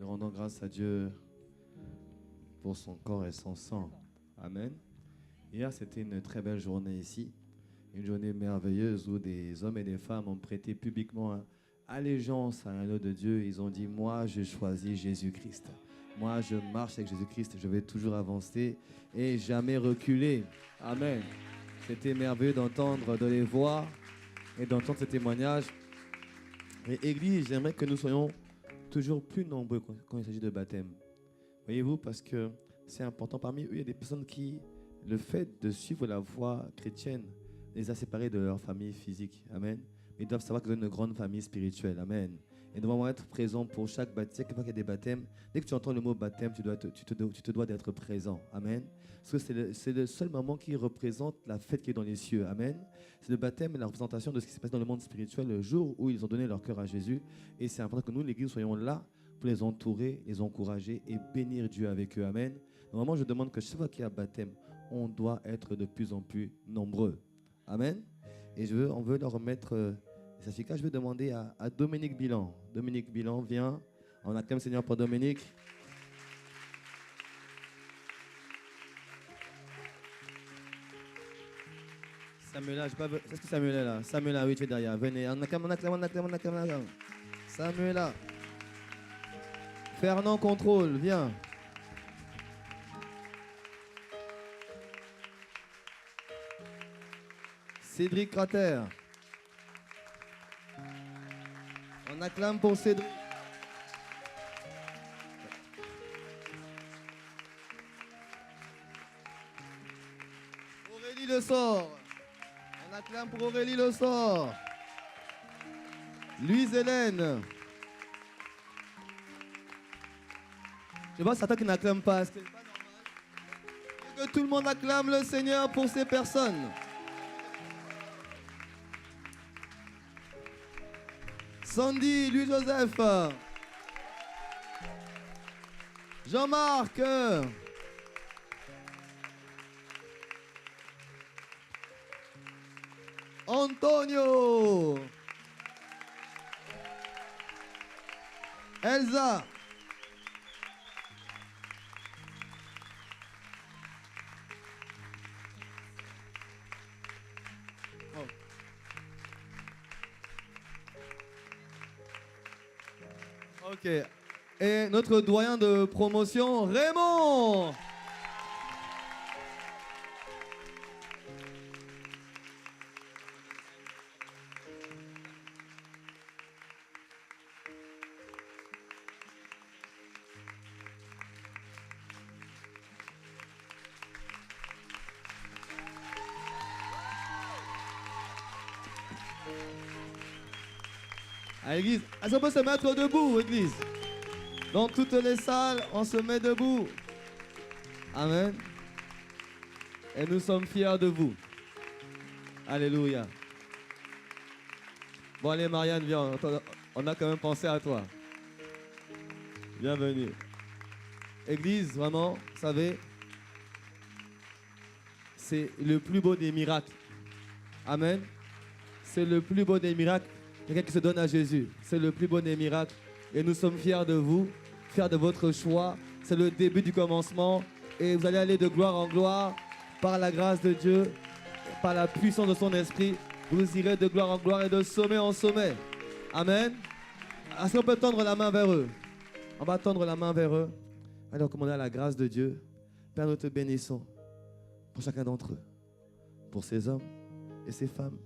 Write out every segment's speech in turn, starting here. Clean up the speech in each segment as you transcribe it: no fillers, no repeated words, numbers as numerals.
Nous rendons grâce à Dieu pour son corps et son sang. Amen. Hier, c'était une très belle journée ici. Une journée merveilleuse où des hommes et des femmes ont prêté publiquement allégeance à l'agneau de Dieu. Ils ont dit, moi, je choisis Jésus-Christ. Moi, je marche avec Jésus-Christ. Je vais toujours avancer et jamais reculer. Amen. C'était merveilleux d'entendre, de les voir et d'entendre ces témoignages. Et Église, j'aimerais que nous soyons toujours plus nombreux quand il s'agit de baptême. Voyez-vous, parce que c'est important. Parmi eux, il y a des personnes qui, le fait de suivre la voie chrétienne, les a séparés de leur famille physique. Amen. Mais ils doivent savoir qu'ils ont une grande famille spirituelle. Amen. Et nous devons être présents pour chaque baptême. Chaque fois qu'il y a des baptêmes, dès que tu entends le mot baptême, tu te dois d'être présent. Amen. Parce que c'est le seul moment qui représente la fête qui est dans les cieux. Amen. C'est le baptême et la représentation de ce qui s'est passé dans le monde spirituel le jour où ils ont donné leur cœur à Jésus. Et c'est important que nous, l'Église, soyons là pour les entourer, les encourager et bénir Dieu avec eux. Amen. Normalement, je demande que chaque fois qu'il y a baptême, on doit être de plus en plus nombreux. Amen. Et on veut leur remettre les certificats. Je vais demander à Dominique Bilan. Dominique Bilan, viens. On acclame le Seigneur pour Dominique. Samuel, je sais pas. Est-ce que Samuel est là? Samuel, oui, tu es derrière. Venez. On acclame. Samuel là. Fernand Contrôle, viens. Cédric Crater. On acclame pour Cédric. Aurélie Le Sort. On acclame pour Aurélie Le Sort. Louise Hélène. Je vois certains qui n'acclament pas. Est-ce que c'est pas normal que tout le monde acclame le Seigneur pour ces personnes? Sandy, Louis-Joseph, Jean-Marc, Antonio, Elsa, Ok. Et notre doyen de promotion, Raymond. À l'église, est-ce qu'on peut se mettre debout, église? Dans toutes les salles, on se met debout. Amen. Et nous sommes fiers de vous. Alléluia. Bon, allez, Marianne, viens. On a quand même pensé à toi. Bienvenue. Église, vraiment, vous savez, c'est le plus beau des miracles. Amen. C'est le plus beau des miracles. Quelqu'un qui se donne à Jésus. C'est le plus beau des miracles. Et nous sommes fiers de vous, fiers de votre choix. C'est le début du commencement. Et vous allez aller de gloire en gloire par la grâce de Dieu, par la puissance de son esprit. Vous irez de gloire en gloire et de sommet en sommet. Amen. Est-ce qu'on peut tendre la main vers eux? On va tendre la main vers eux. Alors, commander à la grâce de Dieu. Père, nous te bénissons pour chacun d'entre eux. Pour ces hommes et ces femmes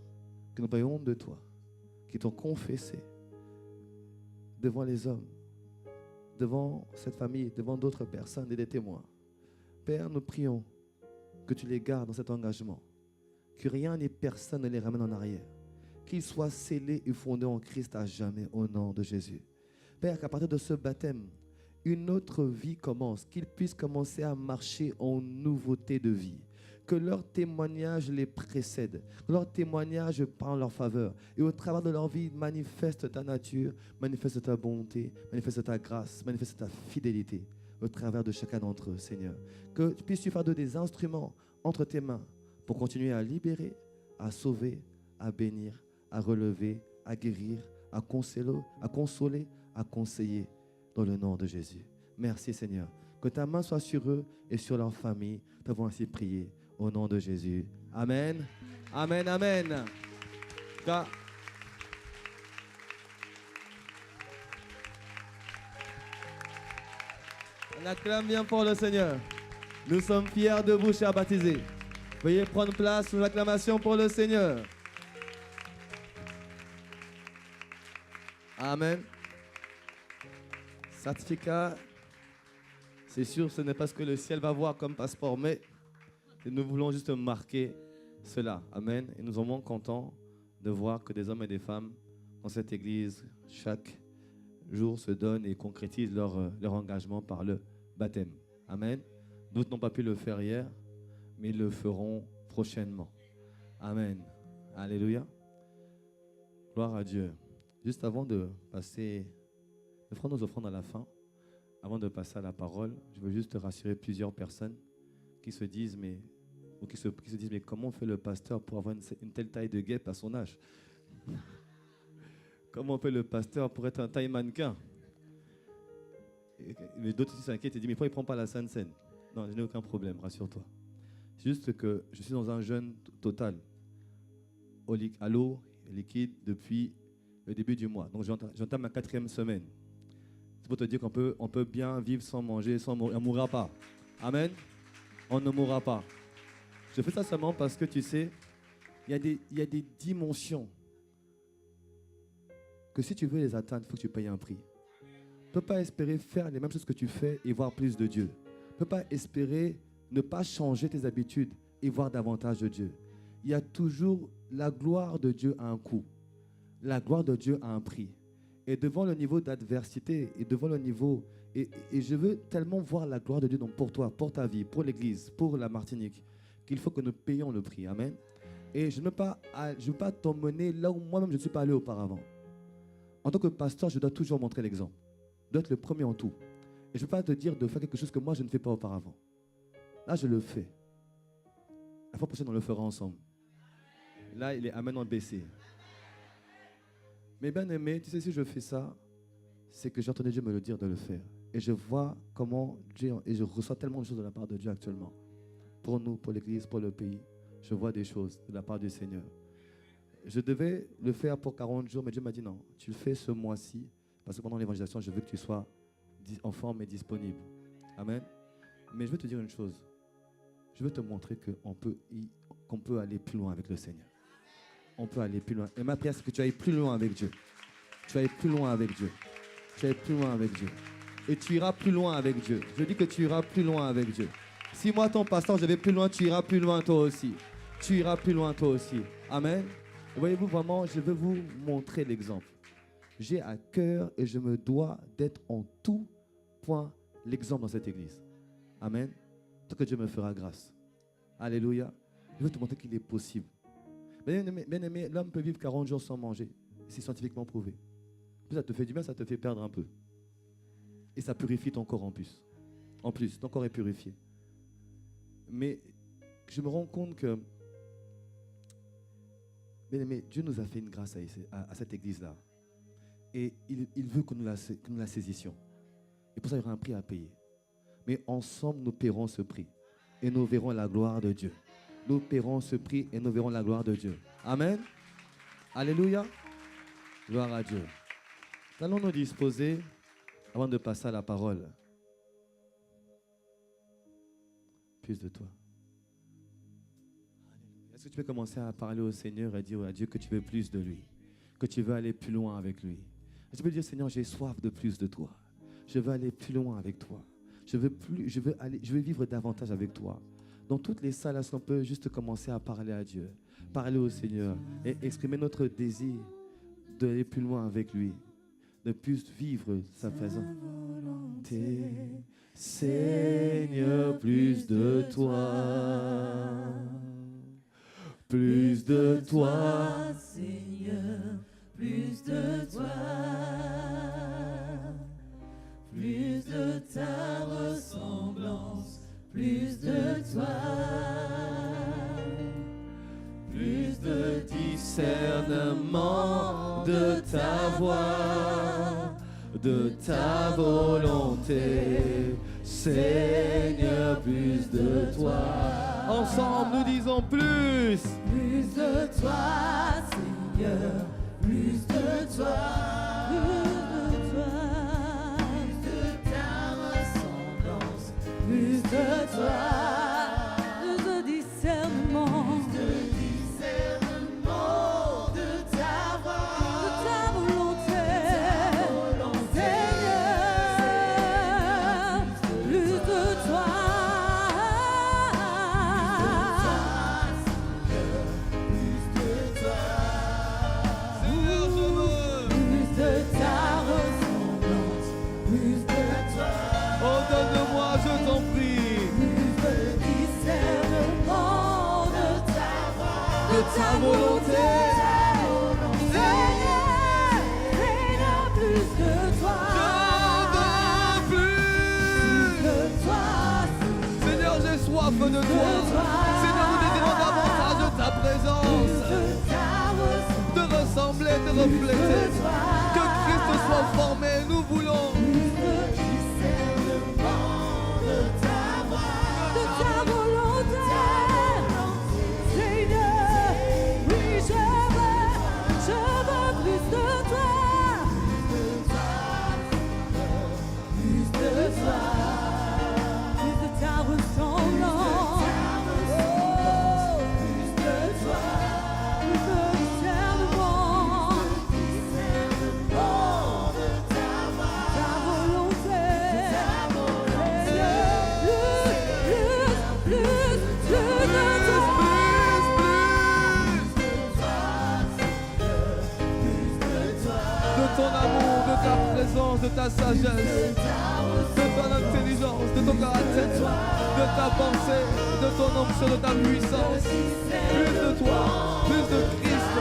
qui n'ont pas eu honte de toi, qui t'ont confessé devant les hommes, devant cette famille, devant d'autres personnes et des témoins. Père, nous prions que tu les gardes dans cet engagement, que rien ni personne ne les ramène en arrière, qu'ils soient scellés et fondés en Christ à jamais au nom de Jésus. Père, qu'à partir de ce baptême, une autre vie commence, qu'ils puissent commencer à marcher en nouveauté de vie. Que leur témoignage les précède, que leur témoignage parle en leur faveur. Et au travers de leur vie, manifeste ta nature, manifeste ta bonté, manifeste ta grâce, manifeste ta fidélité au travers de chacun d'entre eux, Seigneur. Que tu puisses faire d'eux des instruments entre tes mains pour continuer à libérer, à sauver, à bénir, à relever, à guérir, à consoler, à conseiller dans le nom de Jésus. Merci Seigneur. Que ta main soit sur eux et sur leur famille. Nous avons ainsi prié au nom de Jésus. Amen. Amen, amen. On acclame bien pour le Seigneur. Nous sommes fiers de vous, chers baptisés. Veuillez prendre place sous l'acclamation pour le Seigneur. Amen. Certificat, c'est sûr, ce n'est pas ce que le ciel va voir comme passeport, mais nous voulons juste marquer cela. Amen. Et nous sommes contents de voir que des hommes et des femmes dans cette église, chaque jour, se donnent et concrétisent leur engagement par le baptême. Amen. D'autres n'ont pas pu le faire hier, mais ils le feront prochainement. Amen. Alléluia. Gloire à Dieu. Juste avant de passer, de prendre nos offrandes à la fin, avant de passer à la parole, je veux juste rassurer plusieurs personnes qui se disent, mais comment fait le pasteur pour avoir une telle taille de guêpe à son âge? Comment fait le pasteur pour être un taille mannequin? Mais d'autres s'inquiètent et disent, mais pourquoi il ne prend pas la Sainte Seine? Non, je n'ai aucun problème, rassure-toi. C'est juste que je suis dans un jeûne total, à l'eau liquide, depuis le début du mois. Donc j'entame ma 4e semaine. C'est pour te dire qu'on peut bien vivre sans manger, sans mourir. On ne mourra pas. Amen. On ne mourra pas. Je fais ça seulement parce que tu sais, il y a des dimensions que si tu veux les atteindre, il faut que tu payes un prix. Tu ne peux pas espérer faire les mêmes choses que tu fais et voir plus de Dieu. Tu ne peux pas espérer ne pas changer tes habitudes et voir davantage de Dieu. Il y a toujours la gloire de Dieu à un coût. La gloire de Dieu a un prix. Et devant le niveau d'adversité et devant le niveau... Et je veux tellement voir la gloire de Dieu pour toi, pour ta vie, pour l'Église, pour la Martinique, qu'il faut que nous payions le prix. Amen. Et je ne veux pas t'emmener là où moi-même je ne suis pas allé auparavant. En tant que pasteur, je dois toujours montrer l'exemple. Je dois être le premier en tout. Et je ne veux pas te dire de faire quelque chose que moi je ne fais pas auparavant. Là, je le fais. La fois prochaine, on le fera ensemble. Là, il est amen en baissé. Mais bien aimé, tu sais, si je fais ça, c'est que j'ai entendu Dieu me le dire de le faire. Et je vois comment Dieu, et je reçois tellement de choses de la part de Dieu actuellement. Pour nous, pour l'Église, pour le pays. Je vois des choses de la part du Seigneur. Je devais le faire pour 40 jours, mais Dieu m'a dit non, tu le fais ce mois-ci, parce que pendant l'évangélisation, je veux que tu sois en forme et disponible. Amen. Mais je veux te dire une chose. Je veux te montrer qu'on peut aller plus loin avec le Seigneur. On peut aller plus loin. Et ma prière, c'est que tu ailles plus loin avec Dieu. Tu ailles plus loin avec Dieu. Tu ailles plus loin avec Dieu. Et tu iras plus loin avec Dieu. Je dis que tu iras plus loin avec Dieu. Si moi, ton pasteur, je vais plus loin, tu iras plus loin toi aussi. Tu iras plus loin toi aussi. Amen. Voyez-vous, vraiment, je veux vous montrer l'exemple. J'ai à cœur et je me dois d'être en tout point l'exemple dans cette église. Amen. Tant que Dieu me fera grâce. Alléluia. Je veux te montrer qu'il est possible. Bien aimé, l'homme peut vivre 40 jours sans manger. C'est scientifiquement prouvé. Plus ça te fait du bien, ça te fait perdre un peu. Et ça purifie ton corps en plus. En plus, ton corps est purifié. Mais je me rends compte que, bien aimé, Dieu nous a fait une grâce à cette église-là. Et il veut que nous la saisissions. Et pour ça, il y aura un prix à payer. Mais ensemble, nous paierons ce prix. Et nous verrons la gloire de Dieu. Nous paierons ce prix et nous verrons la gloire de Dieu. Amen. Alléluia. Gloire à Dieu. Nous allons nous disposer avant de passer à la parole. Plus de toi. Est-ce que tu peux commencer à parler au Seigneur et dire à Dieu que tu veux plus de lui, que tu veux aller plus loin avec lui? Est-ce que tu peux dire, Seigneur, j'ai soif de plus de toi. Je veux aller plus loin avec toi. Je veux vivre davantage avec toi. Dans toutes les salles, est-ce qu'on peut juste commencer à parler à Dieu, parler au Seigneur et exprimer notre désir d'aller plus loin avec lui, de plus vivre sa façon. Seigneur, plus de toi. Plus de toi, Seigneur, plus de toi, plus de ta ressemblance, plus de toi, plus de discernement de ta voix, de ta volonté. Seigneur, plus de toi. Ensemble, nous disons plus. Plus de toi, Seigneur, plus de toi. Plus de toi, plus de discernement, de ta volonté, Seigneur, plus de toi, plus de ta ressemblance, plus de toi. Oh, donne-moi, je t'en prie. Ta volonté, Seigneur, plus de toi. je veux plus. De toi, Seigneur, j'ai soif de toi. Seigneur, nous désirons davantage de ta présence, de ressembler, de refléter. Que Christ soit formé, nous voulons. de ta volonté, Seigneur, oui, je veux plus de toi, plus de toi, plus de ta ressemblance, plus de toi, plus de discernement, de ta volonté, Seigneur, plus de toi. De ton amour, de ta présence, de ta sagesse, de ton intelligence, de ton caractère, de ta pensée, de ton onction, de ta puissance. Plus de toi, plus de Christ,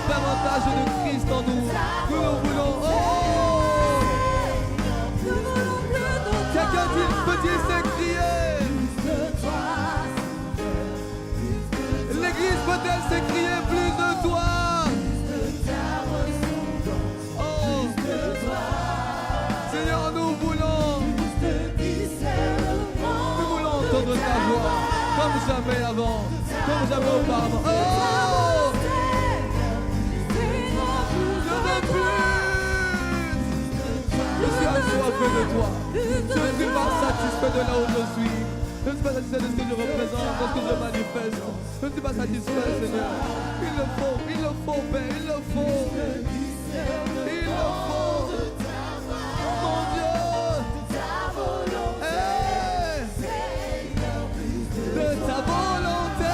davantage de Christ en nous. Nous le voulons. Oh! Quelqu'un peut dire c'est crier. L'église peut-elle s'écrier plus de toi? Oh! Seigneur, nous voulons entendre ta voix comme jamais avant, comme jamais auparavant. Oh! Je veux plus! Je suis assoiffé de toi. Je ne suis pas satisfait de là où je suis. Je ne suis pas satisfait de ce que je représente, de ce que je manifeste. Je ne suis pas satisfait, Seigneur. Il le faut, Père, il le faut. Il le faut. Mon Dieu. Hey. De ta volonté.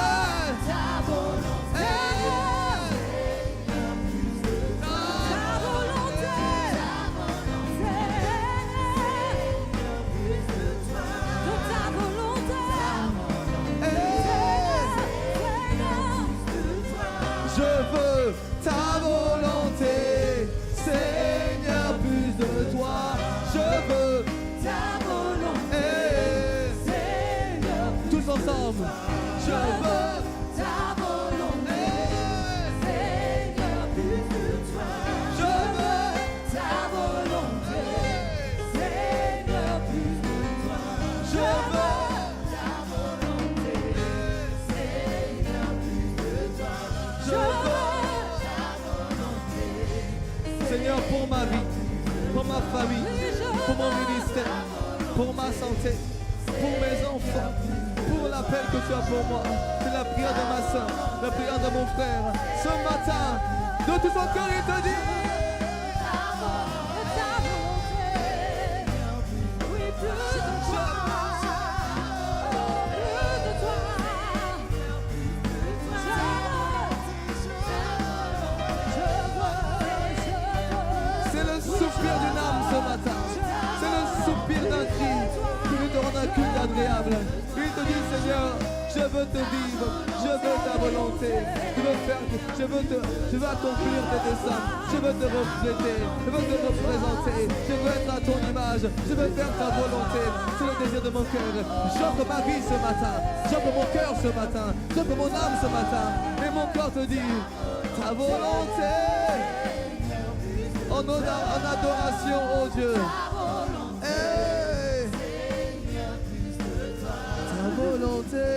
Je veux ta volonté, Seigneur, plus de toi. Je veux ta volonté, Seigneur, tous ensemble. Je veux ta volonté, Seigneur, plus de toi. Je veux ta volonté, Seigneur, plus de toi. Je veux ta volonté, Seigneur, plus de toi. Je veux Seigneur, pour ma vie, pour ma famille, pour mon ministère, pour ma santé, pour mes enfants, pour l'appel que tu as pour moi. C'est la prière de ma soeur, la prière de mon frère. Ce matin, de tout son cœur, il te dit. C'est le soupir d'une âme ce matin. C'est le soupir d'un cri qui veut te rendre un culte agréable. Il te dit, Seigneur, je veux te vivre, je veux ta volonté, je veux accomplir tes desseins, je veux te refléter, je veux te représenter, je veux être à ton image, je veux faire ta volonté. C'est le désir de mon cœur. J'offre ma vie ce matin, j'offre mon cœur ce matin, j'offre mon âme ce matin. Et mon corps te dit, ta volonté. Oh en adoration, oh Dieu. Hey. Ta volonté,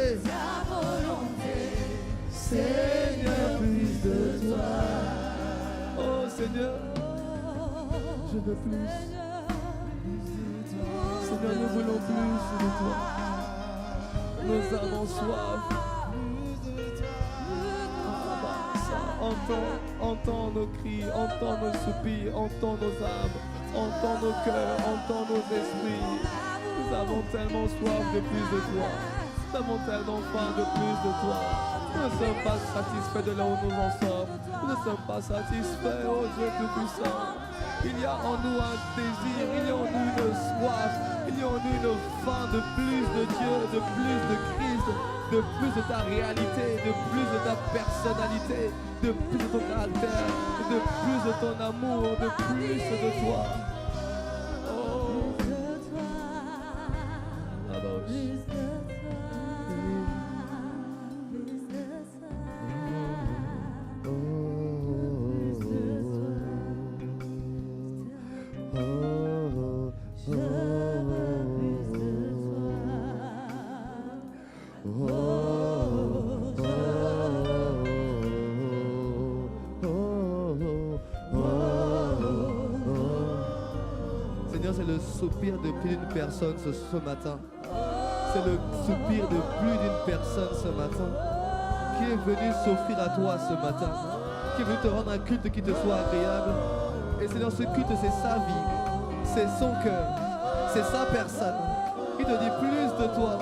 Seigneur, plus de toi. Oh Seigneur, je veux plus. Seigneur, nous voulons plus de toi. Nous avons soif. Entends nos cris, entends nos soupirs, entends nos âmes, entends nos cœurs, entends nos esprits. Nous avons tellement soif de plus de toi. Nous avons tellement faim de plus de toi. Nous ne sommes pas satisfaits de là où nous en sommes. Nous ne sommes pas satisfaits, oh Dieu Tout-Puissant. Il y a en nous un désir, il y a en nous une soif, il y a en nous une faim de plus de Dieu, de plus de Christ, de plus de ta réalité, de plus de ta personnalité, de plus de ton caractère, de plus de ton amour, de plus de toi. Oh, Seigneur, c'est le soupir de plus d'une personne ce matin. C'est le soupir de plus d'une personne ce matin qui est venu s'offrir à toi ce matin, qui est venu te rendre un culte qui te soit agréable. Et Seigneur, ce culte, c'est sa vie, c'est son cœur, c'est sa personne. Il te dit plus de toi.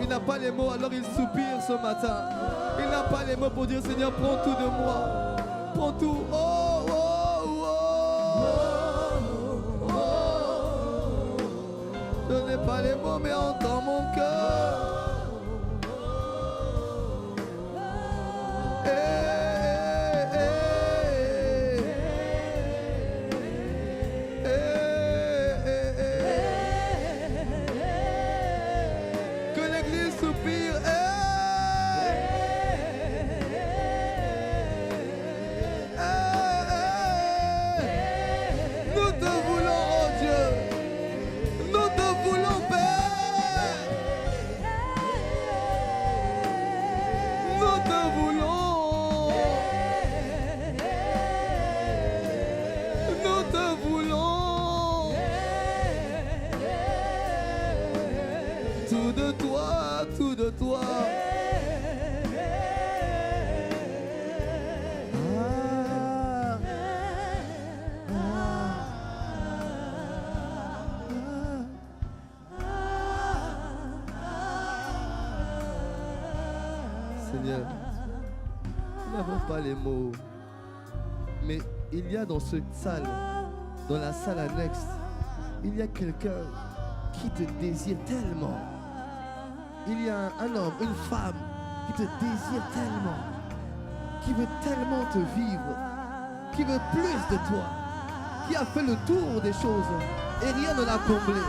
Il n'a pas les mots, alors il soupire ce matin. Il n'a pas les mots pour dire, Seigneur, prends tout de moi. Prends tout. Oh, oh, oh, oh. Je n'ai pas les mots, mais entends mon cœur. Tout de toi. Seigneur, nous n'avons pas les mots, mais il y a dans cette salle, dans la salle annexe, il y a quelqu'un qui te désire tellement. Il y a un homme, une femme qui te désire tellement, qui veut tellement te vivre, qui veut plus de toi, qui a fait le tour des choses et rien ne l'a comblé,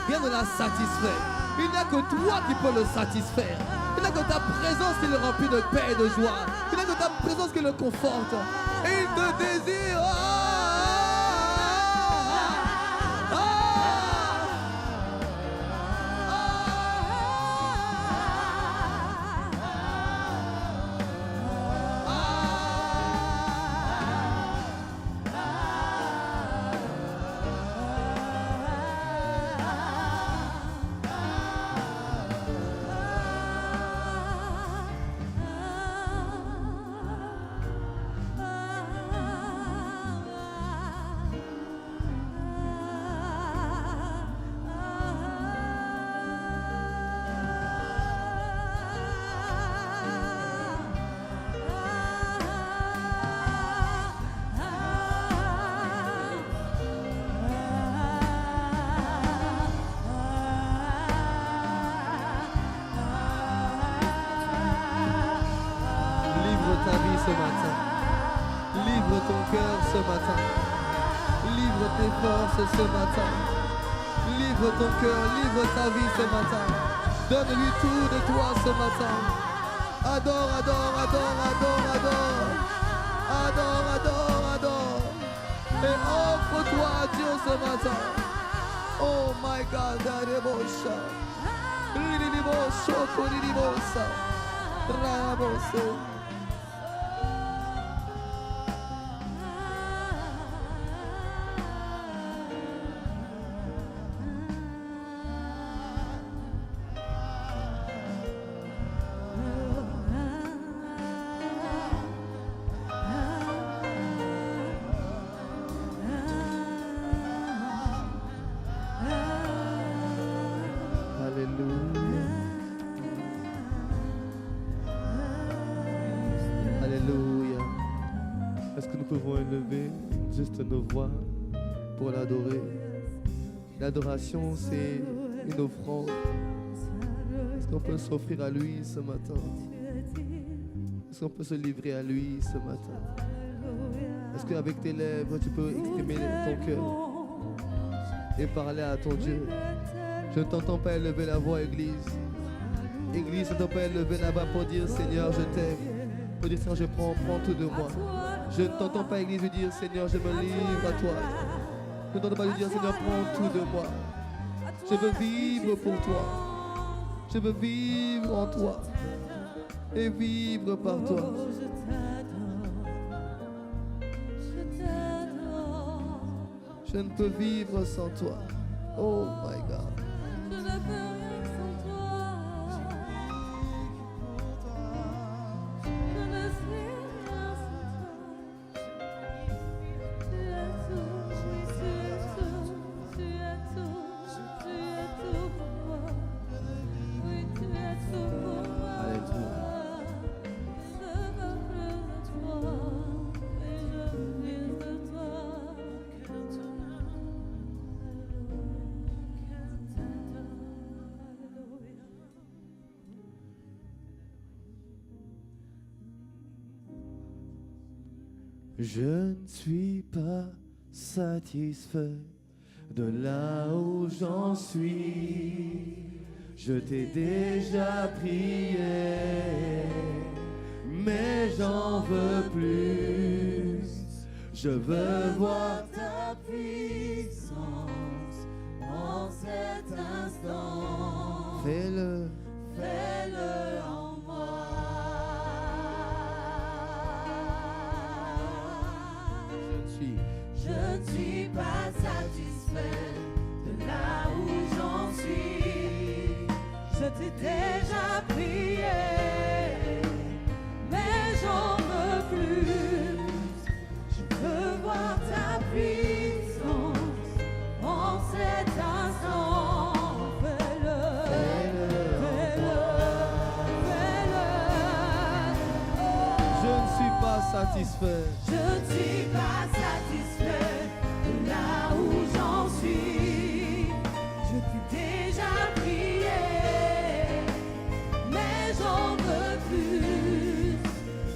rien ne l'a satisfait. Il n'y a que toi qui peux le satisfaire. Il n'y a que ta présence qui le remplit de paix et de joie. Il n'y a que ta présence qui le conforte. Et il te désire. Ce matin, livre ton cœur ce matin, livre tes forces ce matin, livre ton cœur, livre ta vie ce matin, donne-lui tout de toi ce matin. Adore, adore, adore, adore, adore, adore, adore, adore. Et offre-toi à Dieu ce matin. Oh my God, Darebosha. Riribosho, Koriribosa. Rabose. Juste nos voix pour l'adorer. L'adoration, c'est une offrande. Est-ce qu'on peut s'offrir à lui ce matin? Est-ce qu'on peut se livrer à lui ce matin? Est-ce qu'avec tes lèvres, tu peux exprimer ton cœur et parler à ton Dieu? Je ne t'entends pas élever la voix, Église. Église, je ne t'entends pas élever la voix pour dire Seigneur, je t'aime. Pour dire Seigneur, je prends tout de moi. Je ne t'entends pas, Église, dire Seigneur, je me livre à toi. Je ne t'entends pas dire Seigneur, prends tout de moi. Je veux vivre pour toi. Je veux vivre en toi et vivre par toi. Je ne peux vivre sans toi. Oh my God. Je ne peux rien sans toi. Je ne suis rien sans toi. Tu es tout, oui, tu es tout. Tu es tout, tu es tout pour moi. Oui, tu es tout pour moi. Alléluia. Je veux plus de toi. Et je vis de toi. Je ne suis pas satisfait de là où j'en suis. Je t'ai déjà prié, mais j'en veux plus. Je veux voir Ta puissance en cet instant. Fais-le. Fais-le en moi. Je ne suis pas satisfait de là où j'en suis. Je t'ai déjà prié, mais j'en veux plus. Je veux voir ta puissance en cet instant. Fais-le, fais-le, fais-le. Je ne suis pas satisfait. Je ne suis pas satisfait de là où j'en suis. Je t'ai déjà prié, mais j'en veux plus.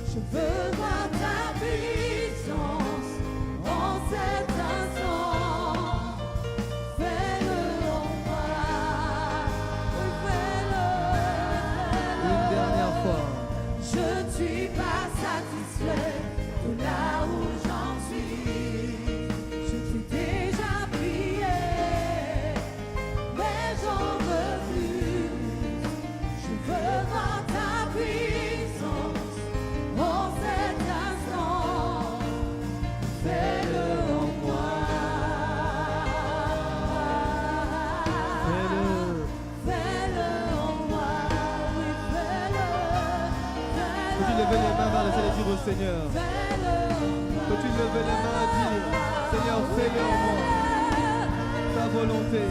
Je veux voir ta puissance en cet instant. Fais-le en moi. Oui, fais-le. Une dernière fois. Je ne suis pas satisfait de là où j'en suis. Je t'ai déjà prié, mais j'en veux plus. Je veux voir ta puissance en cet instant. Fais-le en moi. Fais-le. Fais-le en moi. Oui, fais-le. Peux-tu lever les mains vers le ciel et dire au Seigneur? Peux-tu lever les mains et dire Seigneur, fais-le en moi. Ta volonté,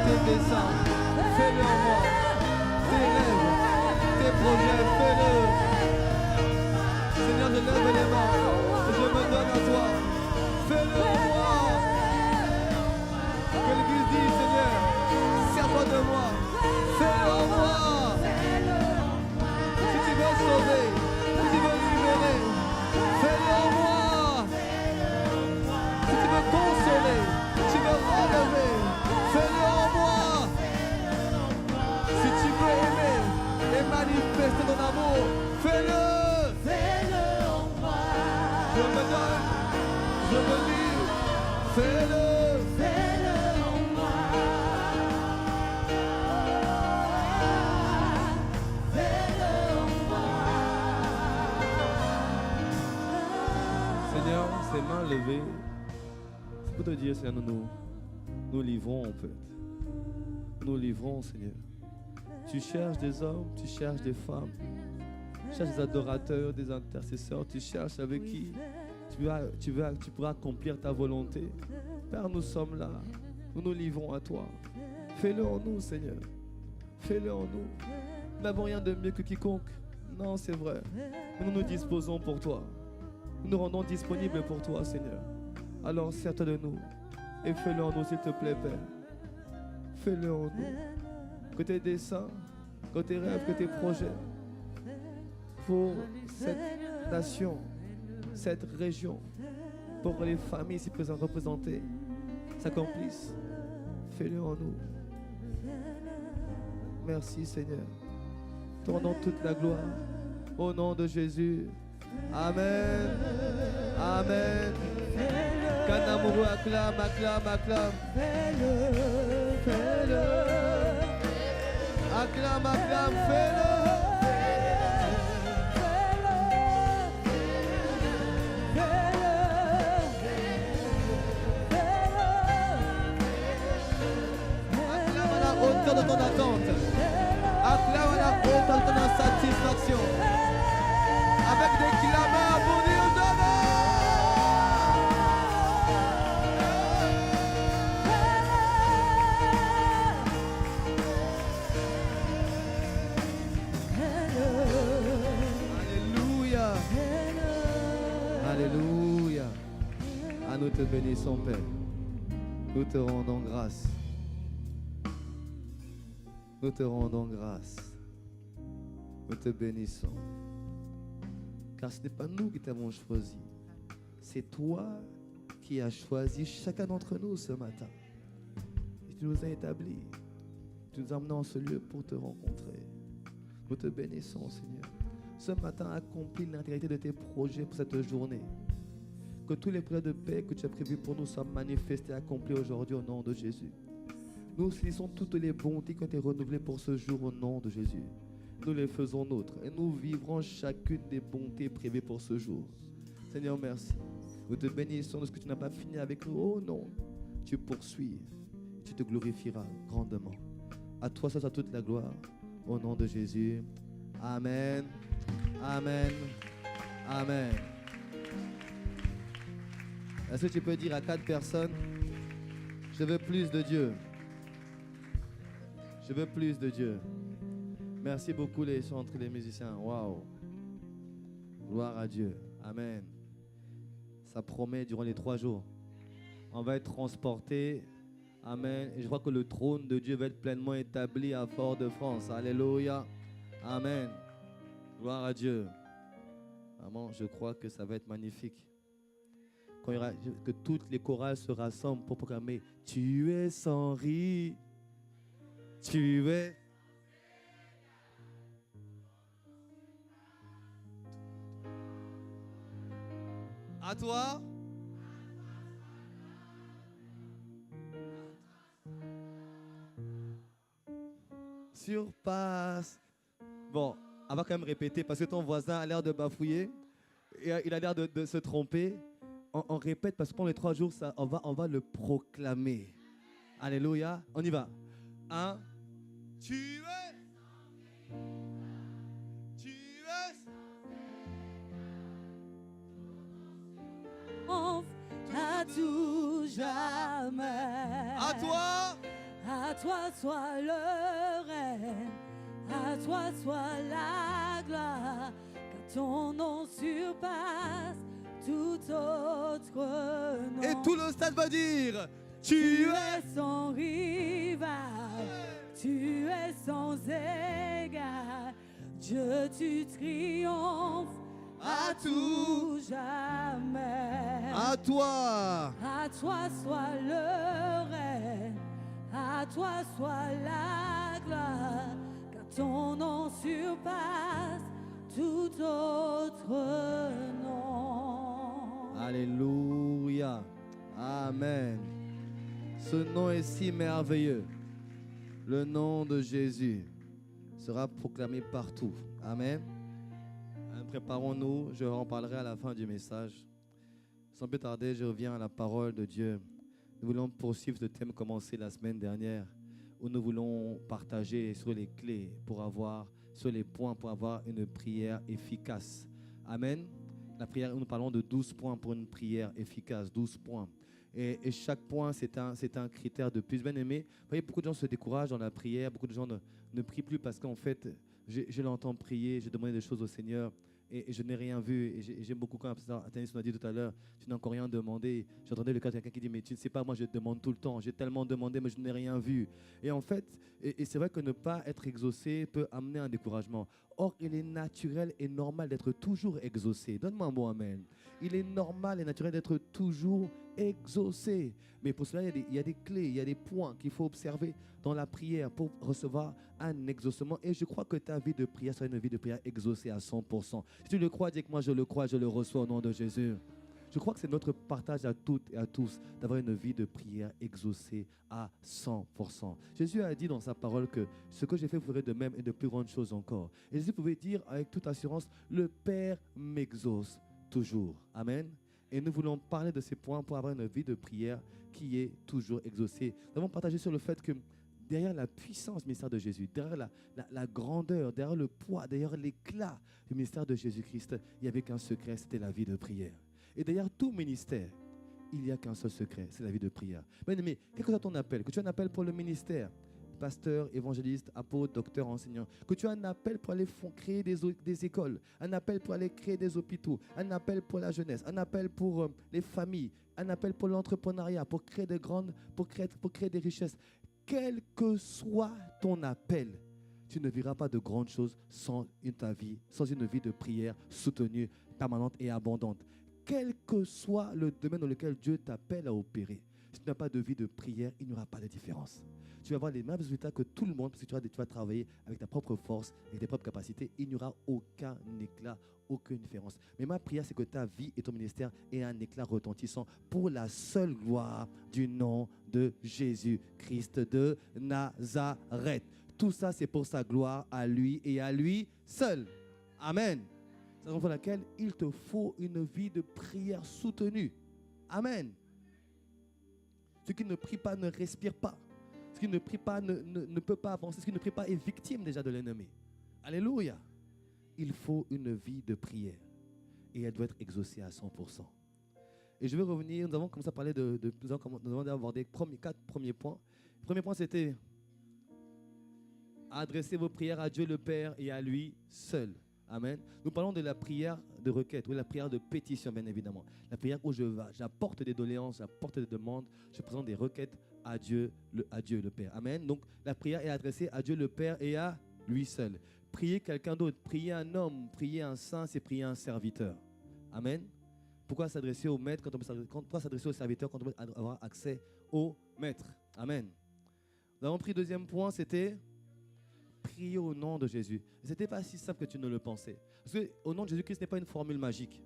tes desseins, fais-le en moi. Tes rêves, tes projets, fais-le. Seigneur, je lève les mains et je me donne à toi. Fais-le en moi. Que l'Église dise, Seigneur, sers-toi de moi. Fais-le en moi. Si tu veux sauver, si tu veux libérer, fais-le en moi. Si tu veux consoler, si tu veux relever, fais-le en moi. Si tu veux aimer et manifester ton amour, fais-le. Fais-le en moi. Je me donne, je me livre, Fais-le. Fais-le en moi. Fais-le en moi. Seigneur, ces mains levées, c'est pour te dire, Seigneur, nous livrons en fait. Nous livrons, Seigneur. Tu cherches des hommes, tu cherches des femmes, tu cherches des adorateurs, des intercesseurs, tu cherches avec qui tu pourras accomplir ta volonté. Père, nous sommes là, nous nous livrons à toi. Fais-le en nous, Seigneur. Fais-le en nous. Nous n'avons rien de mieux que quiconque. Non, c'est vrai. Nous nous disposons pour toi. Nous nous rendons disponibles pour toi, Seigneur. Alors, sers-toi de nous et fais-le en nous, s'il te plaît, Père. Fais-le en nous. Que tes desseins, que tes rêves, que tes projets pour cette nation, cette région, pour les familles ici présentes représentées s'accomplissent. Fais-le en nous. Merci, Seigneur. Te rendons toute la gloire. Au nom de Jésus. Amen. Amen. Kanamourou, acclame, acclame, acclame. Fais-le. Fais-le. Acclame, acclame, fais-le. Acclame à la hauteur de ton attente. Acclame à la hauteur de ton satisfaction. Avec des clameurs pour dire Alléluia. Alléluia. Ah, nous te bénissons, Père. Nous te rendons grâce. Nous te rendons grâce. Nous te bénissons. Car ce n'est pas nous qui t'avons choisi. C'est toi qui as choisi chacun d'entre nous ce matin. Et tu nous as établis. Tu nous as emmenés en ce lieu pour te rencontrer. Nous te bénissons, Seigneur. Ce matin, accomplis l'intégralité de tes projets pour cette journée. Que tous les projets de paix que tu as prévus pour nous soient manifestés et accomplis aujourd'hui au nom de Jésus. Nous saisissons toutes les bontés qui ont été renouvelées pour ce jour au nom de Jésus. Nous les faisons nôtres et nous vivrons chacune des bontés prévues pour ce jour. Seigneur, merci. Nous te bénissons de ce que tu n'as pas fini avec nous. Oh non, tu poursuis. Tu te glorifieras grandement. À toi, ça soit toute la gloire. Au nom de Jésus. Amen. Amen. Amen. Est-ce que tu peux dire à 4 personnes, je veux plus de Dieu. Je veux plus de Dieu. Merci beaucoup les chantres, les musiciens. Waouh. Gloire à Dieu. Amen. Ça promet durant les 3 jours. On va être transportés. Amen. Et je crois que le trône de Dieu va être pleinement établi à Fort-de-France. Alléluia. Amen. Gloire à Dieu. Vraiment, je crois que ça va être magnifique. Quand il y aura, que toutes les chorales se rassemblent pour proclamer « Tu es sans rive, tu es... » À toi. Surpasse. Bon, on va quand même répéter parce que ton voisin a l'air de bafouiller. Et il a l'air de se tromper. On répète parce que pendant les 3 jours, ça, on va le proclamer. Alléluia. On y va. 1. Tu es. Tu es. À tout jamais. À toi. À toi soit le règne, à toi soit la gloire, car ton nom surpasse tout autre nom. Et tout le stade va dire, tu es sans rival, tu es sans égal, Dieu tu triomphes à tout jamais. à toi. À toi soit le règne, à toi soit la gloire, car ton nom surpasse tout autre nom. Alléluia. Amen. Ce nom est si merveilleux. Le nom de Jésus sera proclamé partout. Amen. Préparons-nous, je en parlerai à la fin du message. Sans plus tarder, je reviens à la parole de Dieu. Nous voulons poursuivre ce thème commencé la semaine dernière, où nous voulons partager sur les clés sur les points pour avoir une prière efficace. Amen. La prière, nous parlons de 12 points pour une prière efficace, 12 points. Et chaque point, c'est un critère de plus. Bien aimé, vous voyez, beaucoup de gens se découragent dans la prière, beaucoup de gens ne prient plus parce qu'en fait, je l'entends prier, j'ai demandé des choses au Seigneur et je n'ai rien vu. Et j'aime beaucoup quand Athénis nous a dit tout à l'heure, tu n'as encore rien demandé. J'entendais le cas de quelqu'un qui dit, mais tu ne sais pas, moi je demande tout le temps, j'ai tellement demandé, mais je n'ai rien vu. Et en fait, et c'est vrai que ne pas être exaucé peut amener un découragement. Or, il est naturel et normal d'être toujours exaucé. Donne-moi un bon amen. Il est normal et naturel d'être toujours exaucé. Mais pour cela, il y a des clés, il y a des points qu'il faut observer dans la prière pour recevoir un exaucement. Et je crois que ta vie de prière sera une vie de prière exaucée à 100%. Si tu le crois, dis que moi je le crois, je le reçois au nom de Jésus. Je crois que c'est notre partage à toutes et à tous d'avoir une vie de prière exaucée à 100%. Jésus a dit dans sa parole que ce que j'ai fait, vous ferez de même et de plus grandes choses encore. Et Jésus pouvait dire avec toute assurance, le Père m'exauce toujours. Amen. Et nous voulons parler de ces points pour avoir une vie de prière qui est toujours exaucée. Nous avons partagé sur le fait que derrière la puissance du ministère de Jésus, derrière la grandeur, derrière le poids, derrière l'éclat du ministère de Jésus-Christ, il n'y avait qu'un secret, c'était la vie de prière. Et derrière tout ministère, il n'y a qu'un seul secret, c'est la vie de prière. Mais quel que soit ton appel, que tu aies un appel pour le ministère, pasteur, évangéliste, apôtre, docteur, enseignant, que tu as un appel pour aller créer des écoles, un appel pour aller créer des hôpitaux, un appel pour la jeunesse, un appel pour les familles, un appel pour l'entrepreneuriat, pour créer des richesses. Quel que soit ton appel, tu ne verras pas de grandes choses sans une vie de prière soutenue, permanente et abondante. Quel que soit le domaine dans lequel Dieu t'appelle à opérer, si tu n'as pas de vie de prière, il n'y aura pas de différence. Tu vas avoir les mêmes résultats que tout le monde parce que tu vas travailler avec ta propre force, avec tes propres capacités. Il n'y aura aucun éclat, aucune différence. Mais ma prière, c'est que ta vie et ton ministère aient un éclat retentissant pour la seule gloire du nom de Jésus-Christ de Nazareth. Tout ça, c'est pour sa gloire à lui et à lui seul. Amen. C'est la raison pour laquelle il te faut une vie de prière soutenue. Amen. Ceux qui ne prient pas ne respirent pas. Ceux qui ne prient pas ne peut pas avancer. Ceux qui ne prient pas est victime déjà de l'ennemi. Alléluia. Il faut une vie de prière. Et elle doit être exaucée à 100%. Et je vais revenir, nous avons commencé à parler nous avons abordé 4 premiers points. Le premier point, c'était adresser vos prières à Dieu le Père et à lui seul. Amen. Nous parlons de la prière de requête, ou la prière de pétition, bien évidemment. La prière où j'apporte des doléances, j'apporte des demandes, je présente des requêtes à Dieu le Père. Amen. Donc, la prière est adressée à Dieu le Père et à lui seul. Prier quelqu'un d'autre, prier un homme, prier un saint, c'est prier un serviteur. Amen. Pourquoi s'adresser au maître pourquoi s'adresser au serviteur quand on peut avoir accès au maître? Amen. Nous avons pris le deuxième point, c'était prier au nom de Jésus. Ce n'était pas si simple que tu ne le pensais. Parce qu'au nom de Jésus-Christ, ce n'est pas une formule magique.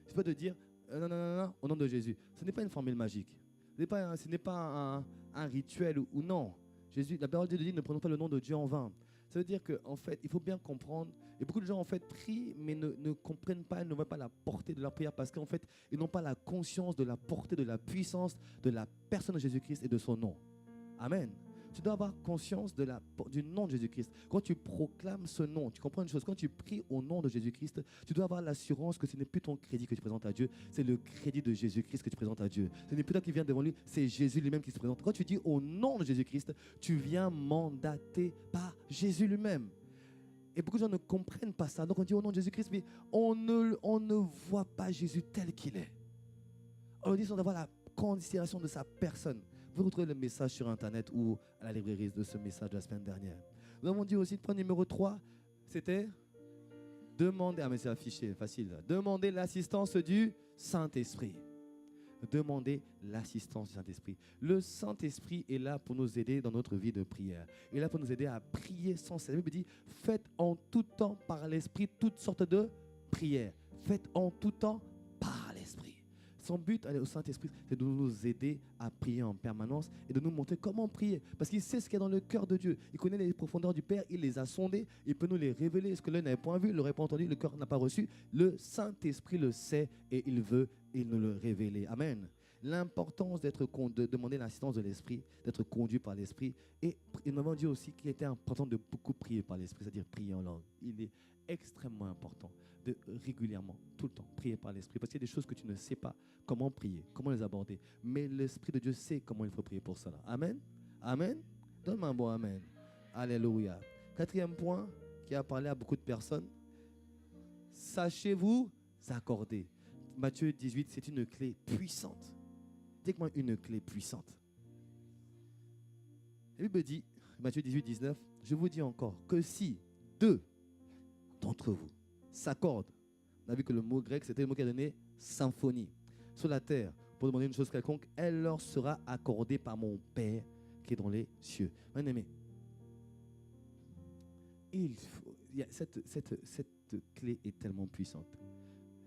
Je peux te dire, non, au nom de Jésus. Ce n'est pas une formule magique. Ce n'est pas un rituel ou non. La parole de Dieu dit, ne prenons pas le nom de Dieu en vain. Ça veut dire qu'en fait, il faut bien comprendre. Et beaucoup de gens, en fait, prient, mais ne comprennent pas, ne voient pas la portée de leur prière parce qu'en fait, ils n'ont pas la conscience de la portée, de la puissance de la personne de Jésus-Christ et de son nom. Amen. Tu dois avoir conscience du nom de Jésus-Christ. Quand tu proclames ce nom, tu comprends une chose. Quand tu pries au nom de Jésus-Christ, tu dois avoir l'assurance que ce n'est plus ton crédit que tu présentes à Dieu, c'est le crédit de Jésus-Christ que tu présentes à Dieu. Ce n'est plus toi qui viens devant lui, c'est Jésus lui-même qui se présente. Quand tu dis au nom de Jésus-Christ, tu viens mandaté par Jésus lui-même. Et beaucoup de gens ne comprennent pas ça. Donc on dit au nom de Jésus-Christ, mais on ne voit pas Jésus tel qu'il est. On dit sans avoir la considération de sa personne. Vous retrouvez le message sur Internet ou à la librairie de ce message de la semaine dernière. Nous avons dit aussi, le point numéro 3, c'était demander, mais c'est affiché, facile. Demander l'assistance du Saint-Esprit. Demander l'assistance du Saint-Esprit. Le Saint-Esprit est là pour nous aider dans notre vie de prière. Il est là pour nous aider à prier sans cesse. La Bible dit, faites en tout temps par l'Esprit toutes sortes de prières. Faites en tout temps par l'Esprit. Son but au Saint-Esprit, c'est de nous aider à prier en permanence et de nous montrer comment prier. Parce qu'il sait ce qu'il y a dans le cœur de Dieu. Il connaît les profondeurs du Père, il les a sondées, il peut nous les révéler. Ce que l'œil n'avait point vu, l'oreille pas entendu, le cœur n'a pas reçu. Le Saint-Esprit le sait et il veut nous le révéler. Amen. L'importance de demander l'assistance de l'Esprit, d'être conduit par l'Esprit. Et nous avons dit aussi qu'il était important de beaucoup prier par l'Esprit, c'est-à-dire prier en langue. Il est extrêmement important de régulièrement, tout le temps, prier par l'Esprit. Parce qu'il y a des choses que tu ne sais pas comment prier, comment les aborder. Mais l'Esprit de Dieu sait comment il faut prier pour cela. Amen. Amen. Donne-moi un bon amen. Alléluia. Quatrième point qui a parlé à beaucoup de personnes. Sachez-vous accorder. Matthieu 18, c'est une clé puissante. Dites-moi une clé puissante. La Bible dit, Matthieu 18, 19, je vous dis encore que si deux d'entre vous s'accordent, on a vu que le mot grec, c'était le mot qui a donné symphonie, sur la terre, pour demander une chose quelconque, elle leur sera accordée par mon Père qui est dans les cieux. Bien-aimé, cette clé est tellement puissante.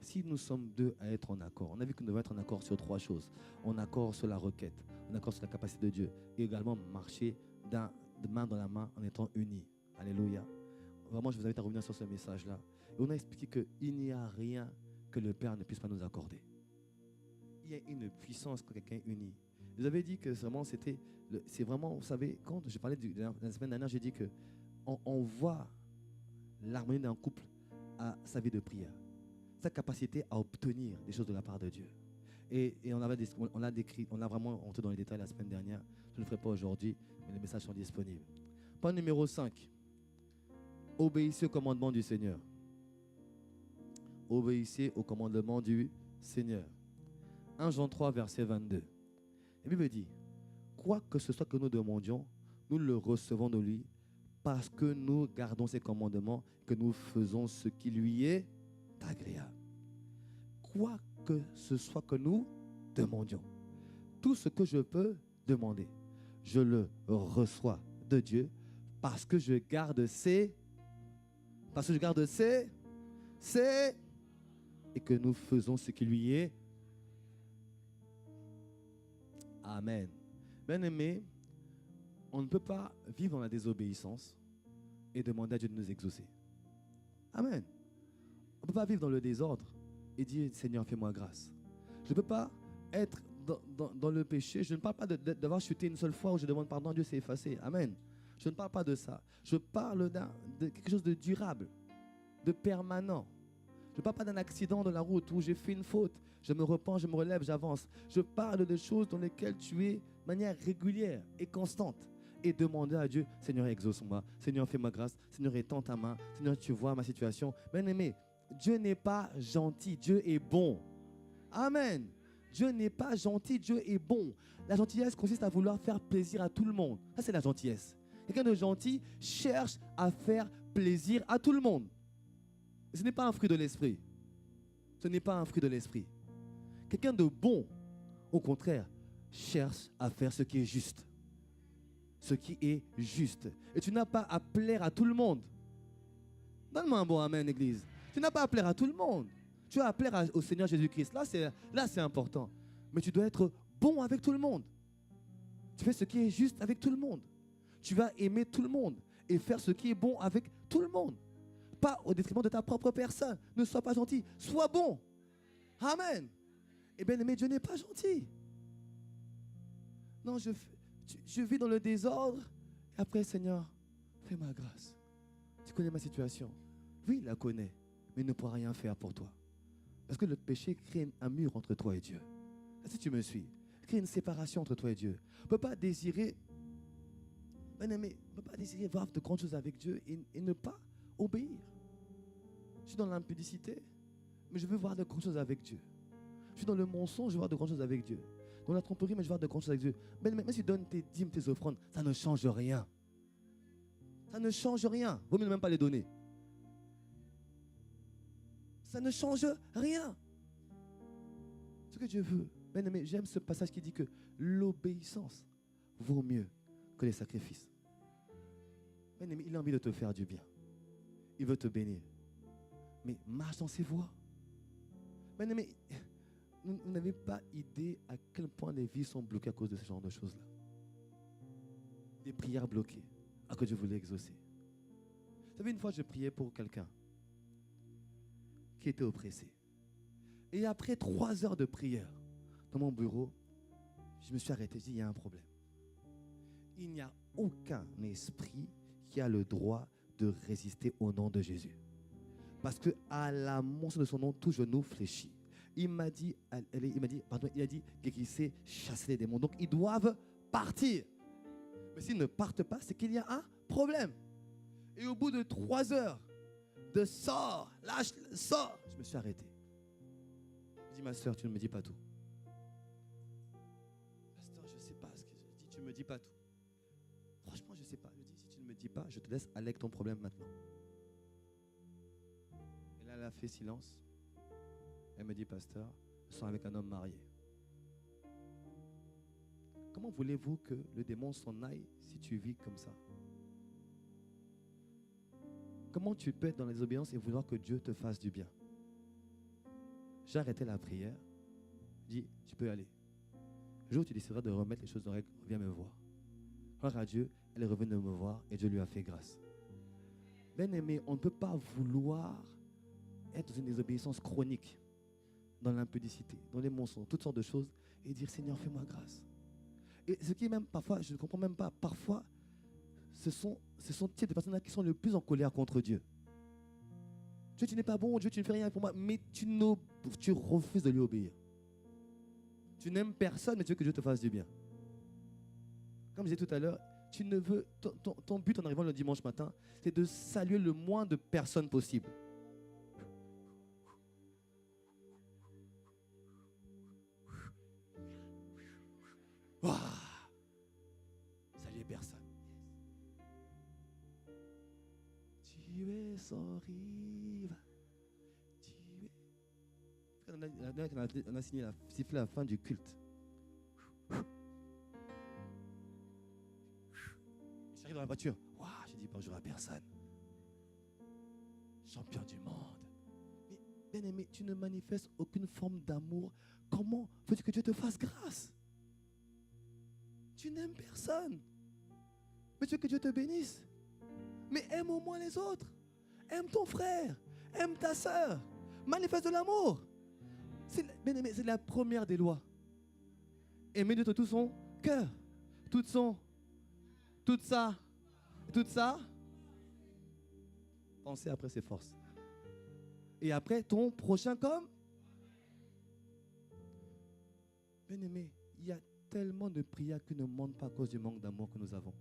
Si nous sommes deux à être en accord, on a vu que nous devons être en accord sur trois choses. En accord sur la requête, en accord sur la capacité de Dieu et également marcher de main dans la main en étant unis. Alléluia. Vraiment, je vous invite à revenir sur ce message-là. Et on a expliqué qu'il n'y a rien que le Père ne puisse pas nous accorder. Il y a une puissance quand quelqu'un est uni. Je vous avais dit que c'est vraiment, vous savez, quand je parlais la semaine dernière, j'ai dit qu'on voit l'harmonie d'un couple à sa vie de prière. Sa capacité à obtenir des choses de la part de Dieu. Et on a vraiment rentré dans les détails la semaine dernière. Je ne le ferai pas aujourd'hui, mais les messages sont disponibles. Point numéro 5. Obéissez au commandement du Seigneur. Obéissez au commandement du Seigneur. 1 Jean 3, verset 22. La Bible dit, quoi que ce soit que nous demandions, nous le recevons de lui parce que nous gardons ses commandements, que nous faisons ce qui lui est agréable. Quoi que ce soit que nous demandions, tout ce que je peux demander, je le reçois de Dieu parce que je garde ses et que nous faisons ce qui lui est. Amen. Bien-aimés, on ne peut pas vivre dans la désobéissance et demander à Dieu de nous exaucer. Amen. On ne peut pas vivre dans le désordre et dire, Seigneur, fais-moi grâce. Je ne peux pas être dans le péché. Je ne parle pas d'avoir chuté une seule fois où je demande pardon à Dieu, c'est effacé. Amen. Je ne parle pas de ça. Je parle de quelque chose de durable, de permanent. Je ne parle pas d'un accident de la route où j'ai fait une faute. Je me repens, je me relève, j'avance. Je parle de choses dans lesquelles tu es de manière régulière et constante. Et demander à Dieu, Seigneur, exauce-moi. Seigneur, fais-moi grâce. Seigneur, étends ta main. Seigneur, tu vois ma situation. Bien-aimé, Dieu n'est pas gentil, Dieu est bon. Amen. Dieu n'est pas gentil, Dieu est bon. La gentillesse consiste à vouloir faire plaisir à tout le monde. Ça, c'est la gentillesse. Quelqu'un de gentil cherche à faire plaisir à tout le monde. Et ce n'est pas un fruit de l'esprit. Ce n'est pas un fruit de l'esprit. Quelqu'un de bon, au contraire, cherche à faire ce qui est juste. Ce qui est juste. Et tu n'as pas à plaire à tout le monde. Donne-moi un bon amen, Église. Tu n'as pas à plaire à tout le monde. Tu as à plaire au Seigneur Jésus-Christ. Là, c'est important. Mais tu dois être bon avec tout le monde. Tu fais ce qui est juste avec tout le monde. Tu vas aimer tout le monde et faire ce qui est bon avec tout le monde. Pas au détriment de ta propre personne. Ne sois pas gentil. Sois bon. Amen. Eh bien, mais Dieu n'est pas gentil. Non, je vis dans le désordre. Et après, Seigneur, fais-moi grâce. Tu connais ma situation. Oui, il la connaît. Mais il ne pourra rien faire pour toi. Parce que le péché crée un mur entre toi et Dieu. Si tu me suis, crée une séparation entre toi et Dieu. On ne peut pas désirer, bien-aimé, on ne peut pas désirer voir de grandes choses avec Dieu et ne pas obéir. Je suis dans l'impudicité, mais je veux voir de grandes choses avec Dieu. Je suis dans le mensonge, je veux voir de grandes choses avec Dieu. Dans la tromperie, mais je veux voir de grandes choses avec Dieu. Mais même si tu donnes tes dîmes, tes offrandes, ça ne change rien. Ça ne change rien. Vaut mieux même pas les donner. Ça ne change rien. Ce que Dieu veut. Bien-aimé, j'aime ce passage qui dit que l'obéissance vaut mieux que les sacrifices. Bien-aimé, il a envie de te faire du bien. Il veut te bénir. Mais marche dans ses voies. Bien-aimé, Vous n'avez pas idée à quel point les vies sont bloquées à cause de ce genre de choses-là. Des prières bloquées, à cause que je voulais exaucer. Vous savez, une fois, je priais pour quelqu'un qui était oppressé. Et après 3 heures de prière, dans mon bureau, je me suis arrêté, je dis, il y a un problème. Il n'y a aucun esprit qui a le droit de résister au nom de Jésus. Parce qu'à la mention de son nom, tout genou fléchit. Il a dit qu'il sait chasser les démons. Donc, ils doivent partir. Mais s'ils ne partent pas, c'est qu'il y a un problème. Et au bout de 3 heures de sort, lâche, sort, je me suis arrêté. Je dis, ma soeur, tu ne me dis pas tout. Pasteur, je ne sais pas ce que je dis, tu ne me dis pas tout. Franchement, je ne sais pas. Je dis, si tu ne me dis pas, je te laisse aller avec ton problème maintenant. Et là, elle a fait silence. Elle me dit, pasteur, je sors avec un homme marié. Comment voulez-vous que le démon s'en aille si tu vis comme ça? Comment tu peux être dans la désobéissance et vouloir que Dieu te fasse du bien? J'ai arrêté la prière. Je dis, tu peux aller. Le jour où tu décideras de remettre les choses en règle, reviens me voir. Gloire à Dieu, elle est revenue me voir et Dieu lui a fait grâce. Bien-aimé, on ne peut pas vouloir être dans une désobéissance chronique, dans l'impudicité, dans les mensonges, toutes sortes de choses, et dire, Seigneur, fais-moi grâce. Et ce qui est même parfois, je ne comprends même pas, parfois, ce sont ces personnes-là qui sont le plus en colère contre Dieu. Dieu, tu n'es pas bon, Dieu, tu ne fais rien pour moi, mais tu refuses de lui obéir. Tu n'aimes personne, mais tu veux que Dieu te fasse du bien. Comme je disais tout à l'heure, tu ne veux, ton but en arrivant le dimanche matin, c'est de saluer le moins de personnes possible. Wow. Saluer personne. Tu es sans rive. On a signé sifflé la fin du culte. J'arrive dans la voiture. Wow, j'ai dit bonjour à personne. Champion du monde. Mais bien aimé, tu ne manifestes aucune forme d'amour. Comment veux-tu que Dieu te fasse grâce? Tu n'aimes personne. Mais tu veux que Dieu te bénisse. Mais aime au moins les autres. Aime ton frère. Aime ta soeur. Manifeste de l'amour. Bien aimé, c'est la première des lois. Aimer Dieu de tout son cœur. Tout ça. Pensez après ses forces. Et après ton prochain comme. Bien aimé, il y a tellement de prières qui ne montent pas à cause du manque d'amour que nous avons.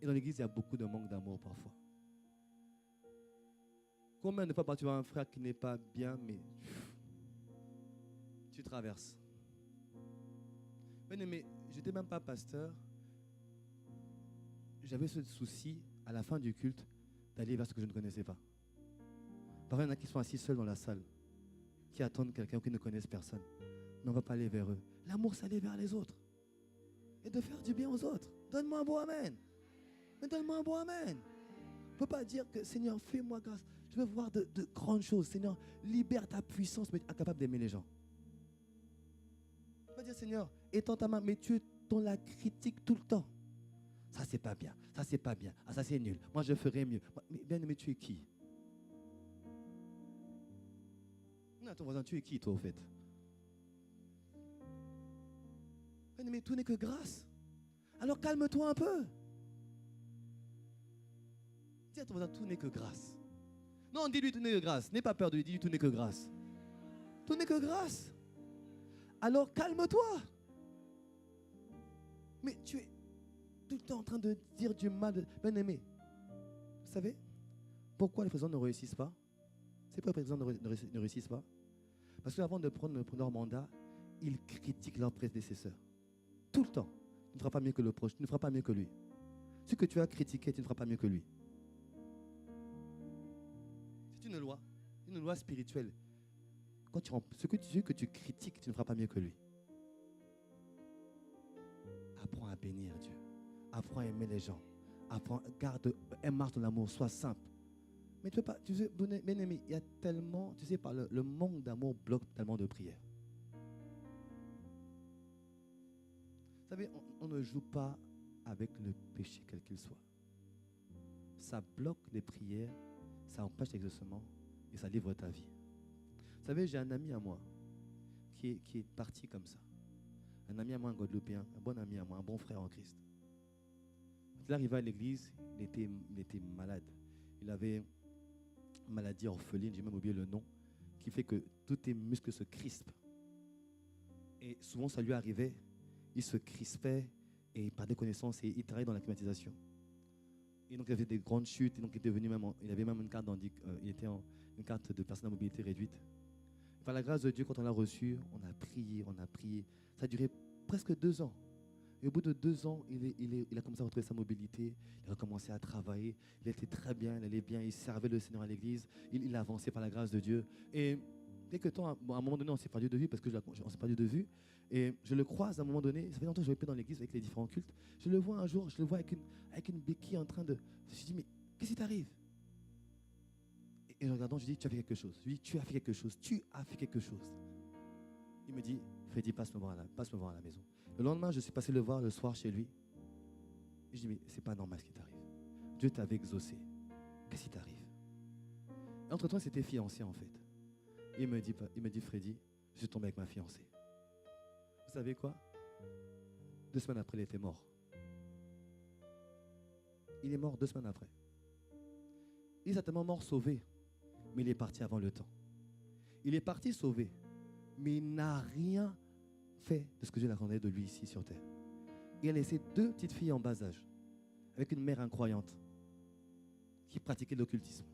Et dans l'église, il y a beaucoup de manque d'amour parfois. Combien de fois tu vois un frère qui n'est pas bien, mais tu traverses. Bien aimé, je n'étais même pas pasteur. J'avais ce souci, à la fin du culte, d'aller vers ce que je ne connaissais pas. Parfois, il y en a qui sont assis seuls dans la salle, qui attendent quelqu'un ou qui ne connaissent personne. Mais on ne va pas aller vers eux. L'amour, c'est aller vers les autres. Et de faire du bien aux autres. Donne-moi un beau amen. Mais donne-moi un beau amen. On ne peut pas dire que, Seigneur, fais-moi grâce. Je veux voir de grandes choses. Seigneur, libère ta puissance, mais incapable d'aimer les gens. On ne peut pas dire, Seigneur, étends ta main, mais tu es dans la critique tout le temps. Ça, c'est pas bien. Ça, c'est pas bien. Ah, ça, c'est nul. Moi, je ferais mieux. Mais bien aimé, tu es qui? Non, ton voisin, tu es qui, toi, au fait? Bien aimé, tout n'est que grâce. Alors, calme-toi un peu. Dis à ton voisin, tout n'est que grâce. Non, dis-lui, tout n'est que grâce. N'aie pas peur de lui, dis-lui, tout n'est que grâce. Tout n'est que grâce. Alors, calme-toi. Mais tu es tout le temps en train de dire du mal. Bien aimé, vous savez pourquoi les présidents ne réussissent pas? C'est pourquoi les présidents ne réussissent pas? Parce qu'avant de prendre leur mandat, ils critiquent leurs prédécesseurs. Tout le temps. Tu ne feras pas mieux que le proche, tu ne feras pas mieux que lui. Ce que tu as critiqué, tu ne feras pas mieux que lui. C'est une loi spirituelle. Ce que tu critiques, tu ne feras pas mieux que lui. Apprends à bénir Dieu. Apprends à aimer les gens. Marche dans l'amour, sois simple. Mais tu peux pas, bien aimé, il y a tellement, par le manque d'amour bloque tellement de prières. Vous savez, on ne joue pas avec le péché, quel qu'il soit. Ça bloque les prières, ça empêche l'exaucement et ça livre ta vie. Vous savez, j'ai un ami à moi qui est parti comme ça. Un ami à moi, un Guadeloupéen, un bon ami à moi, un bon frère en Christ. Quand il arrivait à l'église, il était malade. Il avait une maladie orpheline, j'ai même oublié le nom, qui fait que tous tes muscles se crispent. Et souvent, ça lui arrivait, il se crispait et par des connaissances, et il travaillait dans la climatisation. Et donc, il avait des grandes chutes, et donc il avait même une carte il était une carte de personne à mobilité réduite. Par la grâce de Dieu, quand on l'a reçu, on a prié. Ça a duré presque 2 ans. Et au bout de 2 ans, il a commencé à retrouver sa mobilité, il a commencé à travailler, il était très bien, il allait bien, il servait le Seigneur à l'église, il a avancé par la grâce de Dieu. Et quelques temps, à un moment donné, on s'est perdu de vue, parce que on s'est perdu de vue, et je le croise à un moment donné, ça fait longtemps que je n'avais pas dans l'église avec les différents cultes, je le vois un jour, je le vois avec une béquille en train de... Je me suis dit, mais qu'est-ce qui t'arrive? Et en regardant, je dis, tu as fait quelque chose. Je lui dis, tu as fait quelque chose, tu as fait quelque chose. Il me dit, Freddy, passe me voir à la maison. Le lendemain, je suis passé le voir le soir chez lui. Et je dis, mais c'est pas normal ce qui t'arrive. Dieu t'avait exaucé. Qu'est-ce qui t'arrive? Et entre-temps, il s'était fiancé en fait. Et il me dit, Freddy, je suis tombé avec ma fiancée. Vous savez quoi? 2 semaines après, il était mort. Il est mort 2 semaines après. Il est certainement mort sauvé, mais il est parti avant le temps. Il est parti sauvé, mais il n'a rien fait de ce que Dieu attendait de lui ici sur terre. Il a laissé 2 petites filles en bas âge, avec une mère incroyante, qui pratiquait l'occultisme.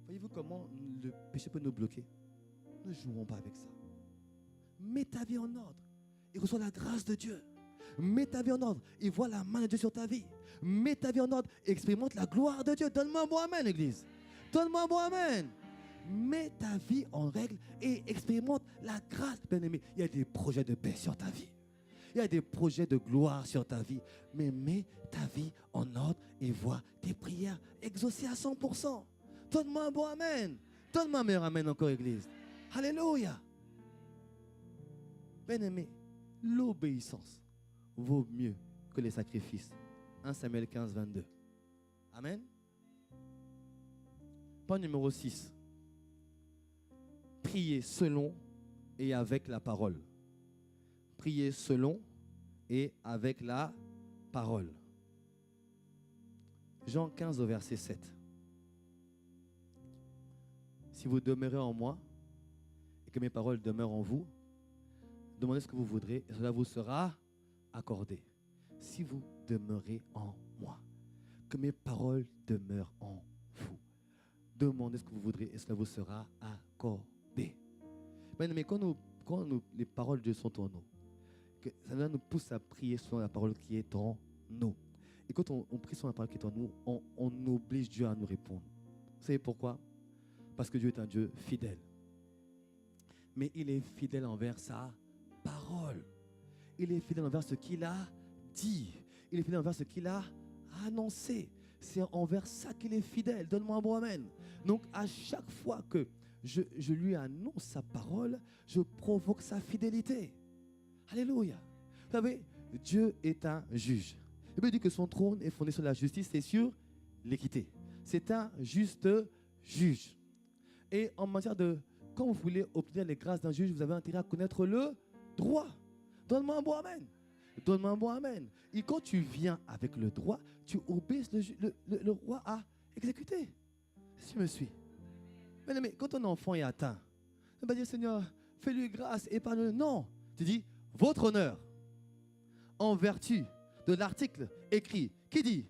Voyez-vous comment le péché peut nous bloquer? Ne jouons pas avec ça. Mets ta vie en ordre et reçois la grâce de Dieu. Mets ta vie en ordre et vois la main de Dieu sur ta vie. Mets ta vie en ordre et expérimente la gloire de Dieu. Donne-moi un bon amen, Église. Donne-moi un bon amen. Mets ta vie en règle et expérimente la grâce, bien-aimé. Il y a des projets de paix sur ta vie. Il y a des projets de gloire sur ta vie. Mais mets ta vie en ordre et vois tes prières exaucées à 100%. Donne-moi un bon amen. Donne-moi un meilleur amen encore, Église. Alléluia. Bien-aimé, l'obéissance vaut mieux que les sacrifices. 1 Samuel 15, 22. Amen. Point numéro 6. Priez selon et avec la parole. Priez selon et avec la parole. Jean 15 au verset 7. Si vous demeurez en moi et que mes paroles demeurent en vous, demandez ce que vous voudrez et cela vous sera accordé. Si vous demeurez en moi, que mes paroles demeurent en vous, demandez ce que vous voudrez et cela vous sera accordé. Mais quand les paroles de Dieu sont en nous, que ça nous pousse à prier selon la parole qui est en nous. Et quand on prie selon la parole qui est en nous, on oblige Dieu à nous répondre. Vous savez pourquoi? Parce que Dieu est un Dieu fidèle. Mais il est fidèle envers sa parole. Il est fidèle envers ce qu'il a dit. Il est fidèle envers ce qu'il a annoncé. C'est envers ça qu'il est fidèle. Donne-moi un bon amen. Donc, à chaque fois que je lui annonce sa parole, je provoque sa fidélité. Alléluia. Vous savez, Dieu est un juge. Il veut dire que son trône est fondé sur la justice et sur l'équité. C'est un juste juge. Et en matière de... Quand vous voulez obtenir les grâces d'un juge, vous avez intérêt à connaître le droit. Donne-moi un bon amen. Donne-moi un bon amen. Et quand tu viens avec le droit, tu obéis le roi à exécuter. Si tu me suis. Mais quand ton enfant est atteint, tu ne vas pas dire, Seigneur, fais-lui grâce, épargne-le. Non. Tu dis, votre honneur, en vertu de l'article écrit, qui dit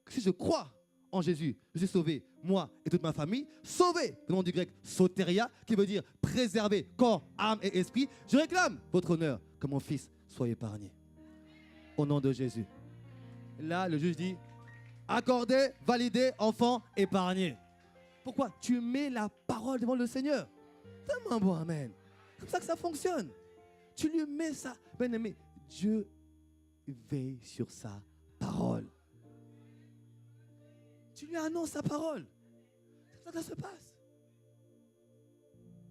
que si je crois en Jésus, je suis sauvé, moi et toute ma famille, sauvé, le nom du grec soteria, qui veut dire préserver corps, âme et esprit, je réclame votre honneur, que mon fils soit épargné. Au nom de Jésus. Là, le juge dit, accordé, validé, enfant, épargné. Pourquoi? Tu mets la parole devant le Seigneur. Donne-moi un bon amen. C'est comme ça que ça fonctionne. Tu lui mets ça. Bien-aimé, Dieu veille sur sa parole. Tu lui annonces sa parole. C'est comme ça que ça se passe.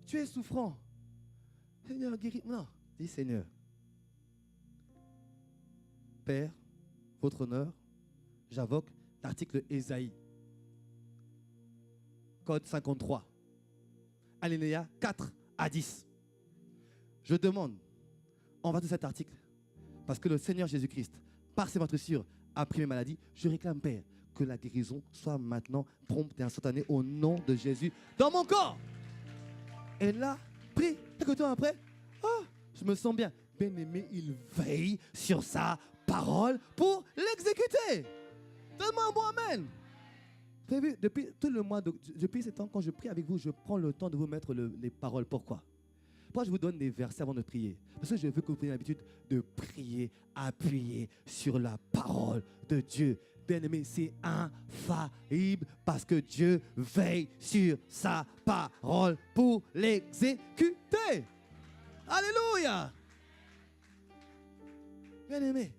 Tu es souffrant. Seigneur, guéris. Non, dis Seigneur. Père, votre honneur, j'invoque l'article Ésaïe, code 53, alinéa 4 à 10. Je demande, en vertu de cet article, parce que le Seigneur Jésus-Christ, par ses meurtrissures, a pris mes maladies, je réclame, Père, que la guérison soit maintenant prompte et instantanée au nom de Jésus dans mon corps. Et là, prie, quelques temps après, oh, je me sens bien. Bien-aimé, il veille sur sa parole pour l'exécuter. Donne-moi un bon amen. Vous avez vu, depuis tout le mois, depuis ce temps, quand je prie avec vous, je prends le temps de vous mettre les paroles. Pourquoi? Pourquoi je vous donne des versets avant de prier? Parce que je veux que vous preniez l'habitude de prier, appuyer sur la parole de Dieu. Bien-aimé, c'est infaillible parce que Dieu veille sur sa parole pour l'exécuter. Alléluia. Bien-aimé,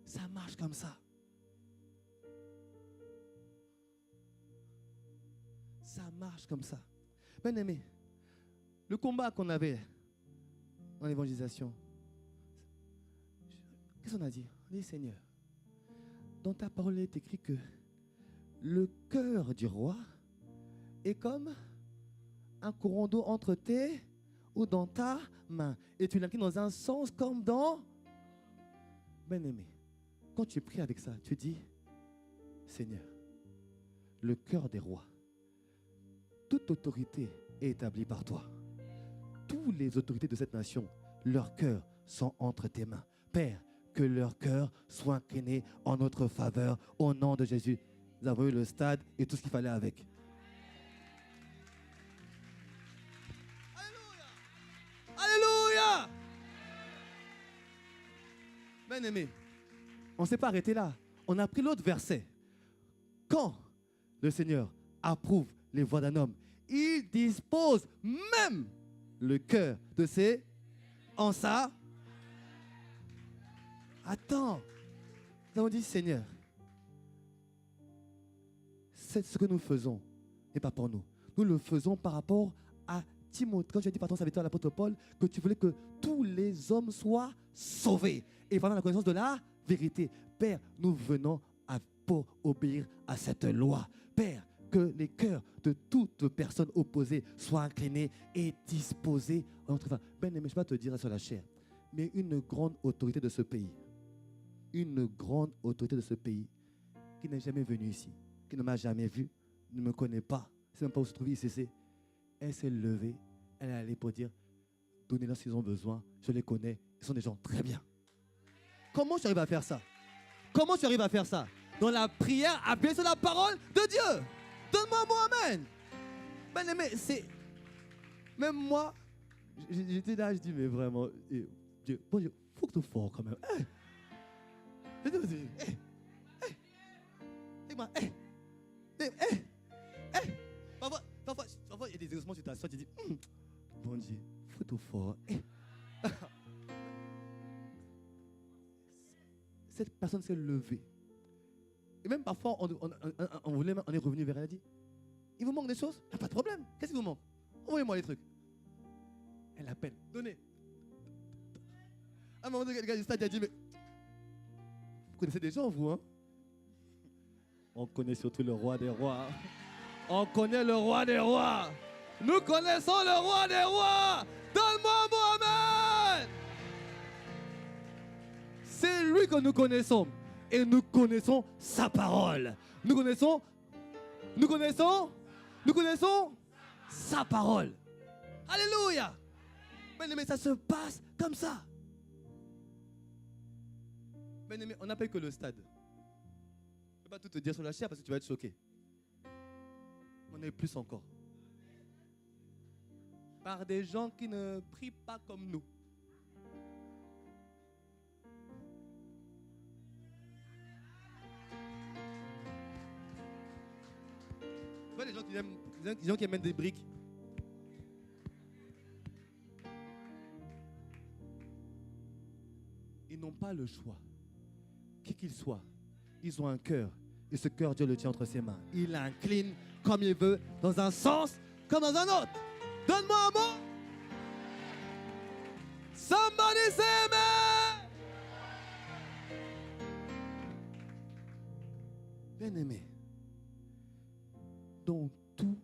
ça marche comme ça. Ça marche comme ça. Bien-aimé, le combat qu'on avait dans l'évangélisation, qu'est-ce qu'on a dit? On dit, Seigneur, dans ta parole, il est écrit que le cœur du roi est comme un courant d'eau entre tes ou dans ta main. Et tu l'inclines dans un sens comme dans... Bien-aimé, quand tu pries avec ça, tu dis, Seigneur, le cœur des rois, toute autorité est établie par toi. Toutes les autorités de cette nation, leurs cœurs sont entre tes mains. Père, que leur cœur soit incliné en notre faveur au nom de Jésus. Nous avons eu le stade et tout ce qu'il fallait avec. Alléluia! Alléluia! Bien-aimé, on ne s'est pas arrêté là. On a pris l'autre verset. Quand le Seigneur approuve les voies d'un homme, il dispose même le cœur de ses en ça. Attends. Nous avons dit, Seigneur, c'est ce que nous faisons n'est pas pour nous. Nous le faisons par rapport à Timothée. Quand tu as dit par ton serviteur l'apôtre Paul que tu voulais que tous les hommes soient sauvés et pendant la connaissance de la vérité. Père, nous venons pour obéir à cette loi. Père, que les cœurs de toute personne opposée soient inclinés et disposés en notre faveur. Bien-aimé, je ne vais pas te dire ça sur la chair, mais une grande autorité de ce pays, une grande autorité de ce pays qui n'est jamais venue ici, qui ne m'a jamais vu, ne me connaît pas, ne sait même pas où se trouve ICC, elle s'est levée, elle est allée pour dire, donnez-leur s'ils ont besoin, je les connais, ils sont des gens très bien. Comment tu arrives à faire ça? Comment tu arrives à faire ça? Dans la prière, appuyée sur la parole de Dieu. Donne-moi un bon amen. Ben aimé, c'est... Même moi, j'étais là, je dis, mais vraiment, Dieu, bon Dieu, faut que tu fort quand même. Parfois, il y a des exaucements, tu t'assois, tu dis, bon Dieu, faut que tu fort. Cette personne s'est levée. Et même parfois, on est revenu vers elle et a dit, il vous manque des choses? Il n'y a pas de problème. Qu'est-ce qui vous manque? Envoyez-moi les trucs. Elle appelle. Donnez. À un moment donné, le gars du stade a dit, mais vous connaissez des gens, vous, hein? On connaît surtout le roi des rois. On connaît le roi des rois. Nous connaissons le roi des rois. Donne-moi un mot, amen. C'est lui que nous connaissons. Et nous connaissons sa parole. Nous connaissons sa parole. Alléluia. Bien-aimé, ça se passe comme ça. Bien-aimé, on n'a pas eu que le stade. Je ne vais pas tout te dire sur la chair parce que tu vas être choqué. On est plus encore. Par des gens qui ne prient pas comme nous. Tu vois les gens qui amènent des briques. Ils n'ont pas le choix. Qui qu'il soit, ils ont un cœur. Et ce cœur, Dieu le tient entre ses mains. Il l'incline comme il veut, dans un sens comme dans un autre. Donne-moi un mot. Somebody say amen. Bien-aimé, dans tout,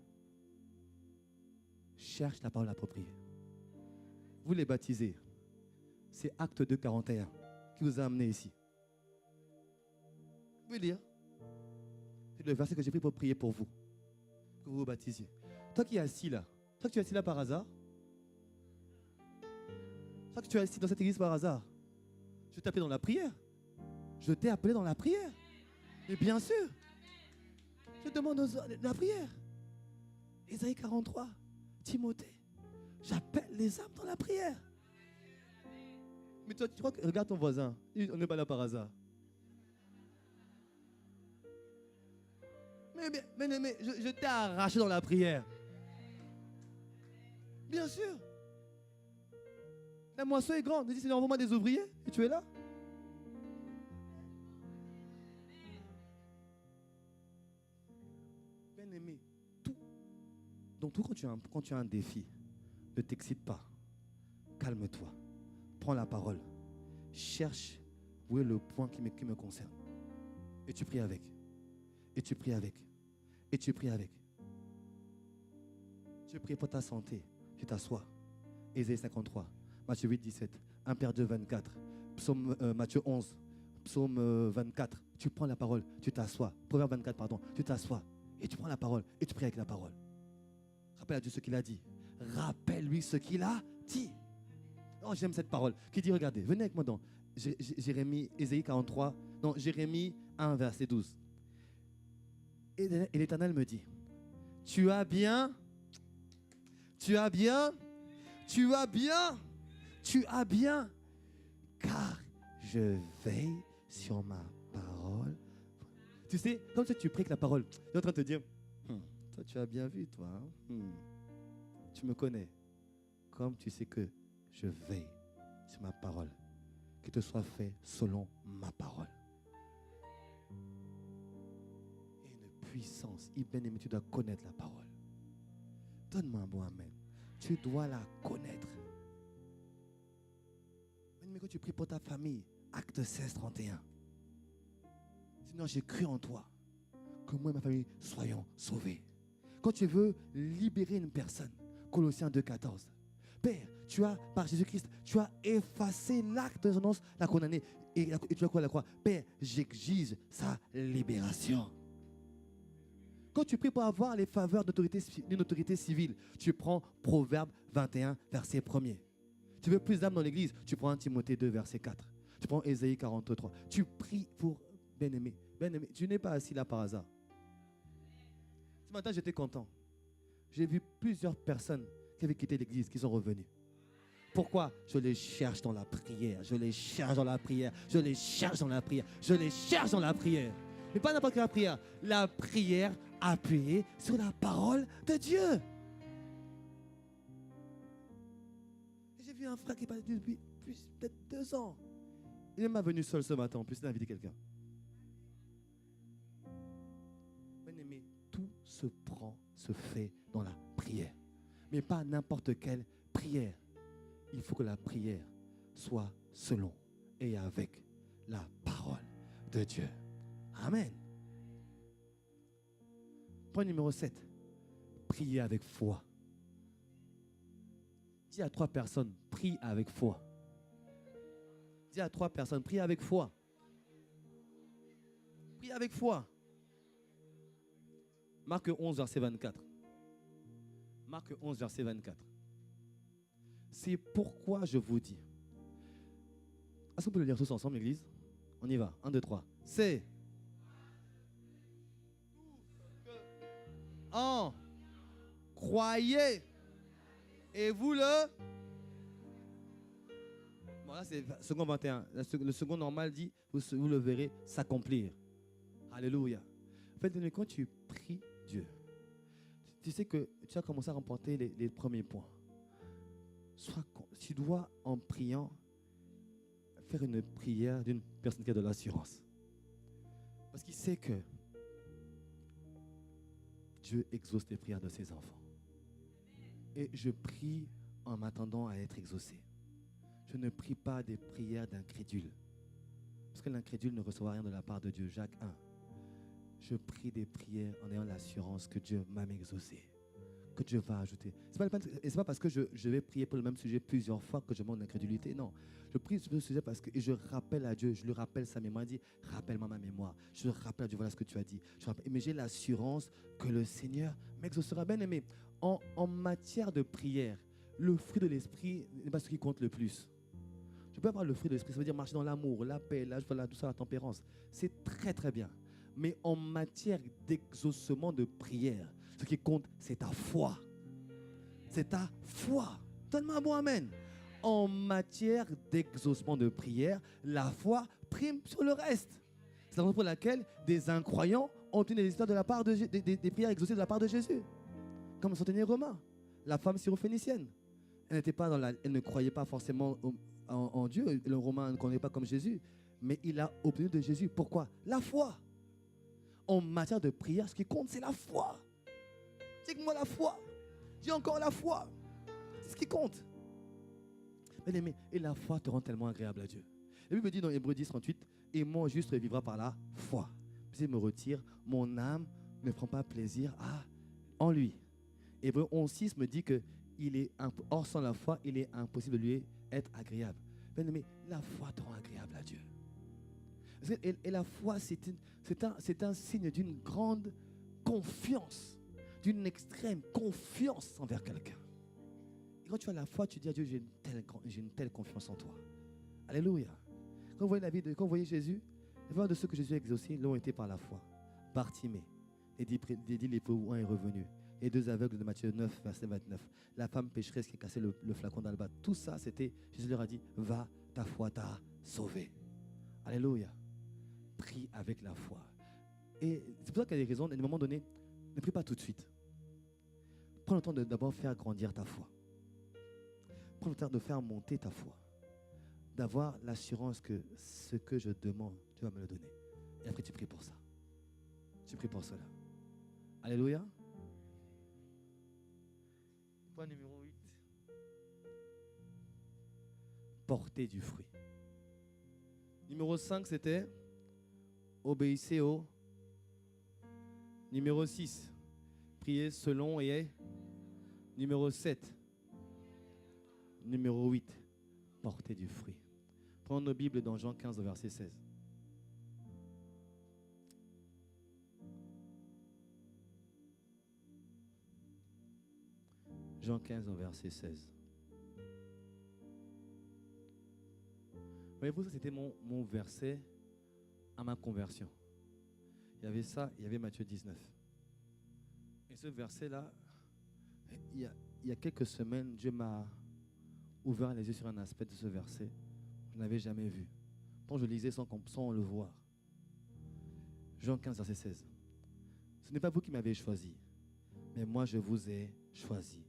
cherche la parole appropriée. Vous les baptisez. C'est Acte 2, 41 qui vous a amené ici. Vous pouvez lire. C'est le verset que j'ai pris pour prier pour vous. Que vous vous baptisiez. Toi qui es assis là. Toi que tu es assis là par hasard. Toi que tu es assis dans cette église par hasard. Je t'ai appelé dans la prière. Je t'ai appelé dans la prière. Et bien sûr. Je demande la prière. Ésaïe 43. Timothée. J'appelle les âmes dans la prière. Mais toi, tu crois que... Regarde ton voisin. On n'est pas là par hasard. Mais je t'ai arraché dans la prière. Bien sûr. La moisson est grande. Il dit, Seigneur, envoie-moi des ouvriers. Et tu es là. Bien-aimé, tout. Donc, tout quand tu as un défi, ne t'excite pas. Calme-toi. Prends la parole. Cherche où est le point qui me concerne. Et tu pries avec. Et tu pries avec. Et tu pries avec. Tu pries pour ta santé. Tu t'assois. Ésaïe 53. Matthieu 8, 17. 1 Pierre 2, 24. Matthieu 11. Psaume 24. Tu prends la parole. Tu t'assois. Proverbe 24, pardon. Tu t'assois. Et tu prends la parole. Et tu pries avec la parole. Rappelle à Dieu ce qu'il a dit. Rappelle-lui ce qu'il a dit. Oh, j'aime cette parole. Qui dit, regardez, venez avec moi dans Jérémie, Ésaïe 43. Non, Jérémie 1, verset 12. Et l'Éternel me dit, tu as bien, car je veille sur ma parole. Tu sais, comme ça tu pries avec la parole, tu es en train de te dire, toi tu as bien vu, toi. Tu me connais. Comme tu sais que je veille sur ma parole, que te soit fait selon ma parole. Puissance. Bien-aimé, tu dois connaître la parole. Donne-moi un bon amen. Tu dois la connaître. Bien-aimé, quand tu pries pour ta famille, Acte 16, 31. Sinon, j'ai cru en toi, que moi et ma famille soyons sauvés. Quand tu veux libérer une personne, Colossiens 2, 14. Père, tu as, par Jésus-Christ, tu as effacé l'acte de résonance, la condamnée. Et tu as quoi à la croix? Père, j'exige sa libération. Quand tu pries pour avoir les faveurs d'une autorité civile, tu prends Proverbe 21, verset 1er. Tu veux plus d'âmes dans l'église, tu prends 1 Timothée 2, verset 4. Tu prends Ésaïe 43. Tu pries pour bien-aimé. Bien-aimé, tu n'es pas assis là par hasard. Ce matin, j'étais content. J'ai vu plusieurs personnes qui avaient quitté l'église, qui sont revenues. Pourquoi? Je les cherche dans la prière. Je les cherche dans la prière. Je les cherche dans la prière. Je les cherche dans la prière. Mais pas n'importe quelle prière. La prière appuyée sur la parole de Dieu. J'ai vu un frère qui parlait depuis peut-être 2 ans. Il m'a venu seul ce matin. En plus, il a invité quelqu'un. Bien-aimé, tout se fait dans la prière. Mais pas n'importe quelle prière. Il faut que la prière soit selon et avec la parole de Dieu. Amen. Point numéro 7. Priez avec foi. Dis à 3 personnes, prie avec foi. Dis à 3 personnes, prie avec foi. Prie avec foi. Marc 11, verset 24. Marc 11, verset 24. C'est pourquoi je vous dis. Est-ce qu'on peut le lire tous ensemble, l'église? On y va. 1, 2, 3. C'est en croyez et vous le... Bon, là c'est second 21. Le second normal dit, vous le verrez s'accomplir. Alléluia. En fait, quand tu pries Dieu, tu sais que tu as commencé à remporter les premiers points. Tu dois, en priant, faire une prière d'une personne qui a de l'assurance. Parce qu'il sait que Dieu exauce les prières de ses enfants. Et je prie en m'attendant à être exaucé. Je ne prie pas des prières d'incrédules. Parce que l'incrédule ne recevra rien de la part de Dieu. Jacques 1. Je prie des prières en ayant l'assurance que Dieu m'a exaucé, que Dieu va ajouter. Ce n'est pas parce que je vais prier pour le même sujet plusieurs fois que je montre l'incrédulité. Non. Je prie sur ce sujet parce que je rappelle à Dieu, je lui rappelle sa mémoire. Il dit, rappelle-moi ma mémoire. Je rappelle à Dieu, voilà ce que tu as dit. Mais j'ai l'assurance que le Seigneur m'exaucera. Bien aimé, en matière de prière, le fruit de l'esprit n'est pas ce qui compte le plus. Je peux avoir le fruit de l'esprit, ça veut dire marcher dans l'amour, la paix, la joie, tout ça, la tempérance. C'est très très bien. Mais en matière d'exaucement de prière, ce qui compte, c'est ta foi. C'est ta foi. Donne-moi un bon amen. En matière d'exaucement de prière, la foi prime sur le reste. C'est la raison pour laquelle des incroyants ont obtenu des histoires de la part des prières exaucées de la part de Jésus. Comme le centenier romain, la femme syrophénicienne. Elle ne croyait pas forcément en Dieu. Le Romain ne connaissait pas comme Jésus. Mais il a obtenu de Jésus. Pourquoi? La foi. En matière de prière, ce qui compte, c'est la foi. Dis-moi la foi. Dis encore la foi. C'est ce qui compte. Et la foi te rend tellement agréable à Dieu. La Bible dit dans Hébreux 10, 38, et mon juste vivra par la foi. Puis il me retire, mon âme ne prend pas plaisir en lui. Hébreux 11, 6 me dit que or sans la foi, il est impossible de lui être agréable. Bien-aimé, la foi te rend agréable à Dieu. Et la foi, c'est un signe d'une grande confiance, d'une extrême confiance envers quelqu'un. Et quand tu as la foi, tu dis à Dieu, j'ai une telle confiance en toi. Alléluia. Quand vous voyez la vie quand vous voyez Jésus, les voix de ceux que Jésus a exaucés l'ont été par la foi. Bartimée, les 10 lépreux est revenu. Les 2 aveugles de Matthieu 9, verset 29. La femme pécheresse qui a cassé le flacon d'albâtre. Tout ça, Jésus leur a dit, va, ta foi t'a sauvé. Alléluia. Prie avec la foi. Et c'est pour ça qu'il y a des raisons, à un moment donné, ne prie pas tout de suite. Prends le temps de d'abord faire grandir ta foi. Prends le temps de faire monter ta foi. D'avoir l'assurance que ce que je demande, tu vas me le donner. Et après, tu pries pour ça. Tu pries pour cela. Alléluia. Point numéro 8. Porter du fruit. Numéro 5, c'était obéissez au. Numéro 6, priez selon et. Numéro 7. Numéro 8, porter du fruit. Prenons nos Bibles dans Jean 15, verset 16. Jean 15, verset 16. Voyez-vous, ça c'était mon verset à ma conversion. Il y avait ça, il y avait Matthieu 19. Et ce verset-là, il y a quelques semaines, Dieu m'a ouvert les yeux sur un aspect de ce verset que je n'avais jamais vu. Quand je lisais sans le voir. Jean 15, verset 16. Ce n'est pas vous qui m'avez choisi, mais moi je vous ai choisi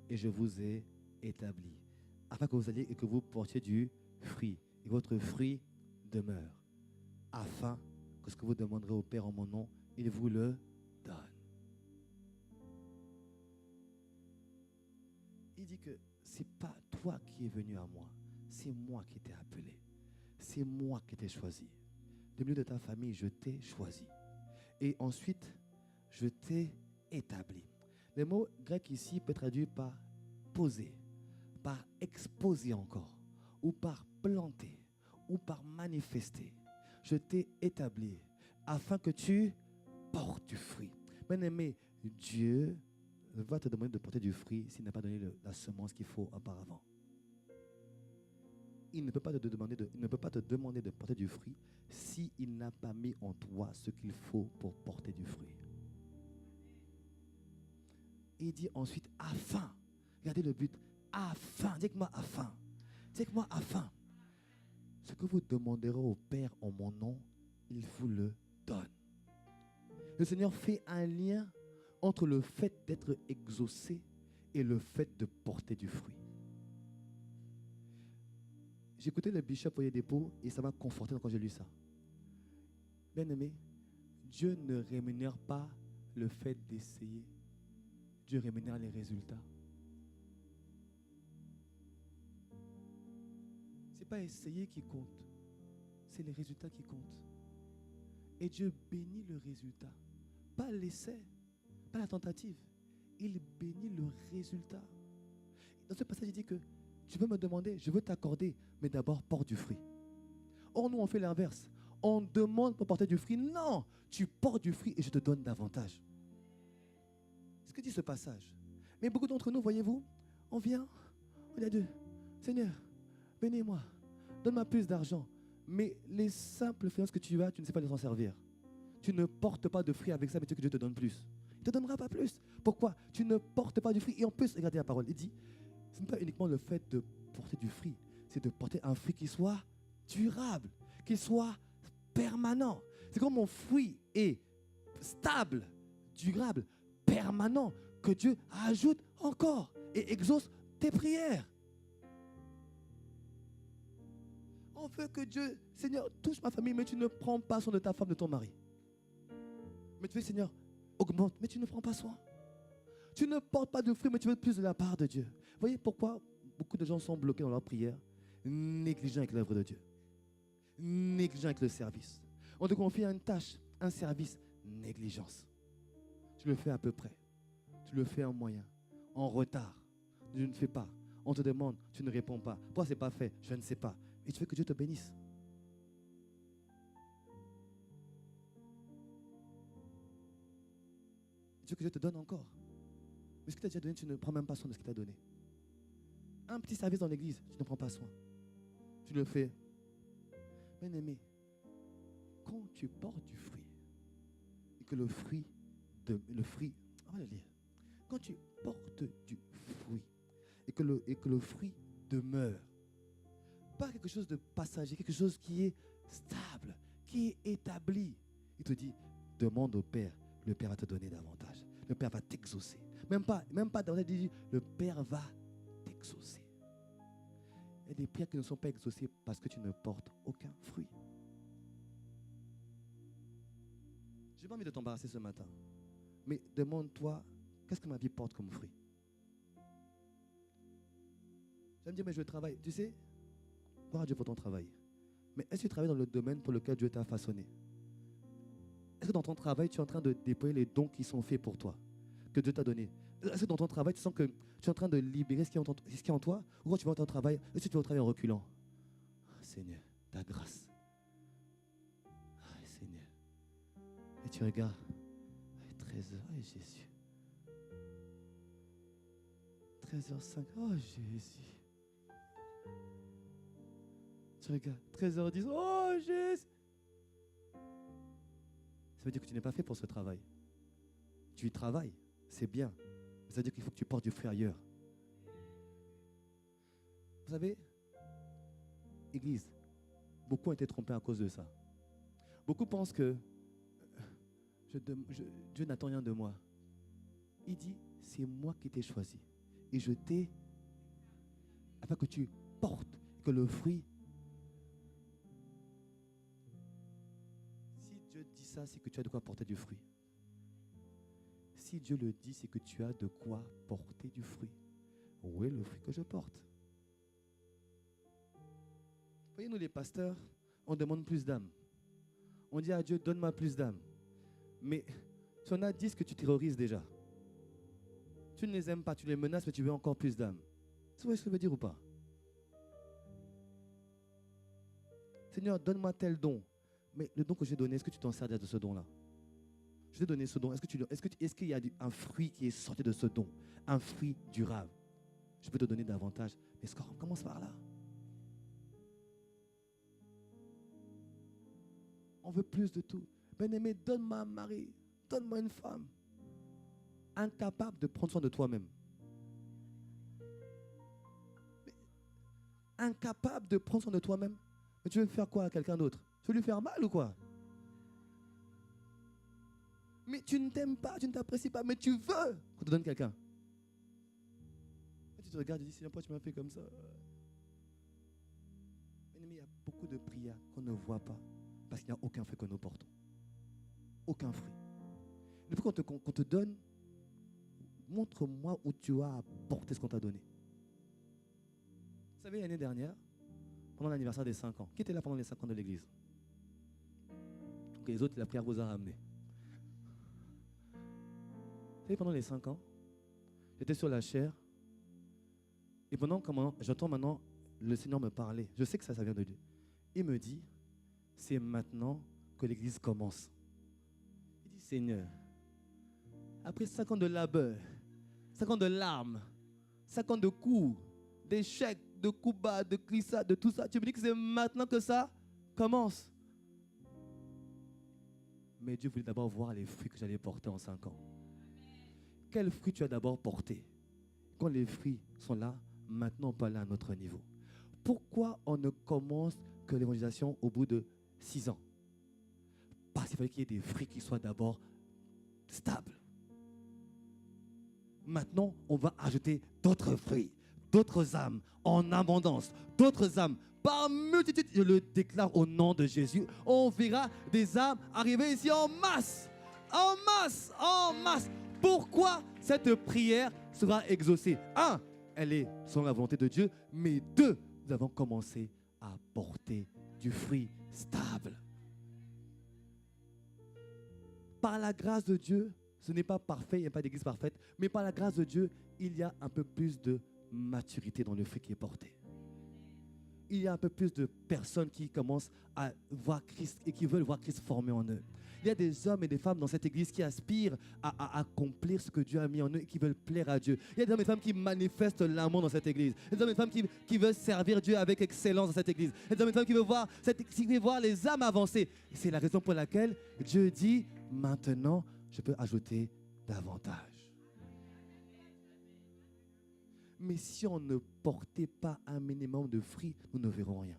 et je vous ai établi, afin que vous alliez et que vous portiez du fruit, et votre fruit demeure, afin que ce que vous demanderez au Père en mon nom, il vous le donne. Il dit que ce n'est pas toi qui es venu à moi, c'est moi qui t'ai appelé, c'est moi qui t'ai choisi. Du milieu de ta famille, je t'ai choisi. Et ensuite, je t'ai établi. Le mot grec ici peut être traduit par poser, par exposer encore, ou par planter, ou par manifester. Je t'ai établi afin que tu portes du fruit. Bien-aimé, Dieu va te demander de porter du fruit s'il n'a pas donné la semence qu'il faut auparavant. Il ne peut pas te demander de porter du fruit s'il n'a pas mis en toi ce qu'il faut pour porter du fruit. Il dit ensuite afin. Regardez le but. Afin. Dites-moi afin. Dites-moi afin. Ce que vous demanderez au Père en mon nom, il vous le donne. Le Seigneur fait un lien entre le fait d'être exaucé et le fait de porter du fruit. J'écoutais le bishop Oyedepo et ça m'a conforté quand j'ai lu ça. Bien aimé, Dieu ne rémunère pas le fait d'essayer. Dieu rémunère les résultats. pas essayer qui compte. C'est les résultats qui comptent. Et Dieu bénit le résultat. Pas l'essai, pas la tentative. Il bénit le résultat. Dans ce passage, il dit que tu veux me demander, je veux t'accorder, mais d'abord porte du fruit. Or, nous, on fait l'inverse. On demande pour porter du fruit. Non, tu portes du fruit et je te donne davantage. C'est ce que dit ce passage. Mais beaucoup d'entre nous, voyez-vous, on vient, on dit à Dieu, Seigneur, bénis-moi, donne-moi plus d'argent. Mais les simples finances que tu as, tu ne sais pas les en servir. Tu ne portes pas de fruits avec ça, mais tu veux que Dieu te donne plus. Il ne te donnera pas plus. Pourquoi? Tu ne portes pas du fruit. Et en plus, regardez la parole, il dit, ce n'est pas uniquement le fait de porter du fruit, c'est de porter un fruit qui soit durable, qui soit permanent. C'est comme mon fruit est stable, durable, permanent, que Dieu ajoute encore et exauce tes prières. On veut que Dieu, Seigneur, touche ma famille, mais tu ne prends pas soin de ta femme, de ton mari. Mais tu veux, Seigneur, augmente, mais tu ne prends pas soin. Tu ne portes pas de fruits, mais tu veux plus de la part de Dieu. Vous voyez pourquoi beaucoup de gens sont bloqués dans leur prière, négligents avec l'œuvre de Dieu, négligents avec le service. On te confie une tâche, un service, négligence. Tu le fais à peu près. Tu le fais en moyen, en retard. Tu ne fais pas. On te demande, tu ne réponds pas. Pourquoi ce n'est pas fait? Je ne sais pas. Et tu veux que Dieu te bénisse. Tu veux que Dieu te donne encore. Mais ce qu'il t'a déjà donné, tu ne prends même pas soin de ce qu'il t'a donné. Un petit service dans l'église, tu ne prends pas soin. Tu le fais. Bien-aimé, quand tu portes du fruit, et que le fruit, on va le lire. Quand tu portes du fruit, et que le fruit demeure, pas quelque chose de passager, quelque chose qui est stable, qui est établi. Il te dit, demande au Père, le Père va te donner davantage. Le Père va t'exaucer. Même pas davantage, il dit, le Père va t'exaucer. Il y a des prières qui ne sont pas exaucées parce que tu ne portes aucun fruit. Je n'ai pas envie de t'embarrasser ce matin, mais demande-toi, qu'est-ce que ma vie porte comme fruit? Tu vas me dire, mais je travaille. Tu sais, gloire à Dieu pour ton travail. Mais est-ce que tu travailles dans le domaine pour lequel Dieu t'a façonné? Est-ce que dans ton travail, tu es en train de déployer les dons qui sont faits pour toi, que Dieu t'a donné? Est-ce que dans ton travail, tu sens que tu es en train de libérer ce qui est en toi? Ou quand tu vas au travail, est-ce que tu vas au travail en reculant? Oh, Seigneur, ta grâce. Oh, Seigneur. Et tu regardes. Oh, 13h, oh, Jésus. 13h05, oh Jésus. Tu regardes, 13h10, oh Jésus. Ça veut dire que tu n'es pas fait pour ce travail. Tu y travailles, c'est bien. Mais ça veut dire qu'il faut que tu portes du fruit ailleurs. Vous savez, Église, beaucoup ont été trompés à cause de ça. Beaucoup pensent que Dieu n'attend rien de moi. Il dit, c'est moi qui t'ai choisi. Et je t'ai, afin que tu portes, que le fruit. Si Dieu dit ça, c'est que tu as de quoi porter du fruit. Si Dieu le dit, c'est que tu as de quoi porter du fruit. Où est le fruit que je porte? Voyez, nous les pasteurs, on demande plus d'âmes. On dit à Dieu, donne-moi plus d'âmes. Mais tu en as 10 que tu terrorises déjà. Tu ne les aimes pas, tu les menaces, mais tu veux encore plus d'âmes. Vous voyez ce que je veux dire ou pas? Seigneur, donne-moi tel don. Mais le don que j'ai donné, est-ce que tu t'en sers de ce don-là? Je t'ai donné ce don. Est-ce qu'il y a un fruit qui est sorti de ce don? Un fruit durable. Je peux te donner davantage. Mais commence par là. On veut plus de tout. Bien-aimé, donne-moi un mari. Donne-moi une femme. Incapable de prendre soin de toi-même. Incapable de prendre soin de toi-même. Mais tu veux faire quoi à quelqu'un d'autre? Tu veux lui faire mal ou quoi? Mais tu ne t'aimes pas, tu ne t'apprécies pas, mais tu veux qu'on te donne quelqu'un. Et tu te regardes et tu dis, Seigneur, pourquoi tu m'as fait comme ça? Mais il y a beaucoup de prières qu'on ne voit pas parce qu'il n'y a aucun fruit que nous portons. Aucun fruit. Depuis qu'on te donne, montre-moi où tu as apporté ce qu'on t'a donné. Vous savez, l'année dernière, pendant l'anniversaire des 5 ans? Qui était là pendant les 5 ans de l'église? Donc les autres, la prière vous a ramené. Vous savez, pendant les 5 ans, j'étais sur la chair. Et pendant que j'entends maintenant le Seigneur me parler, je sais que ça vient de Dieu. Il me dit, c'est maintenant que l'église commence. Il dit, Seigneur, après 5 ans de labeur, 5 ans de larmes, 5 ans de coups, d'échecs, de coups bas, de glissades, de tout ça, tu me dis que c'est maintenant que ça commence. Mais Dieu voulait d'abord voir les fruits que j'allais porter en 5 ans. Quels fruits tu as d'abord portés? Quand les fruits sont là, maintenant on peut aller à un autre niveau. Pourquoi on ne commence que l'évangélisation au bout de 6 ans? Parce qu'il fallait qu'il y ait des fruits qui soient d'abord stables. Maintenant, on va ajouter d'autres fruits, d'autres âmes en abondance, d'autres âmes par multitude. Je le déclare au nom de Jésus. On verra des âmes arriver ici en masse, en masse, en masse. Pourquoi cette prière sera exaucée? 1, elle est selon la volonté de Dieu, mais 2, nous avons commencé à porter du fruit stable. Par la grâce de Dieu, ce n'est pas parfait, il n'y a pas d'église parfaite, mais par la grâce de Dieu, il y a un peu plus de maturité dans le fruit qui est porté. Il y a un peu plus de personnes qui commencent à voir Christ et qui veulent voir Christ formé en eux. Il y a des hommes et des femmes dans cette église qui aspirent à accomplir ce que Dieu a mis en eux et qui veulent plaire à Dieu. Il y a des hommes et des femmes qui manifestent l'amour dans cette église. Il y a des hommes et des femmes qui veulent servir Dieu avec excellence dans cette église. Il y a des hommes et des femmes qui veulent voir les âmes avancer. Et c'est la raison pour laquelle Dieu dit, maintenant, je peux ajouter davantage. Mais si on ne portait pas un minimum de fruits, nous ne verrons rien.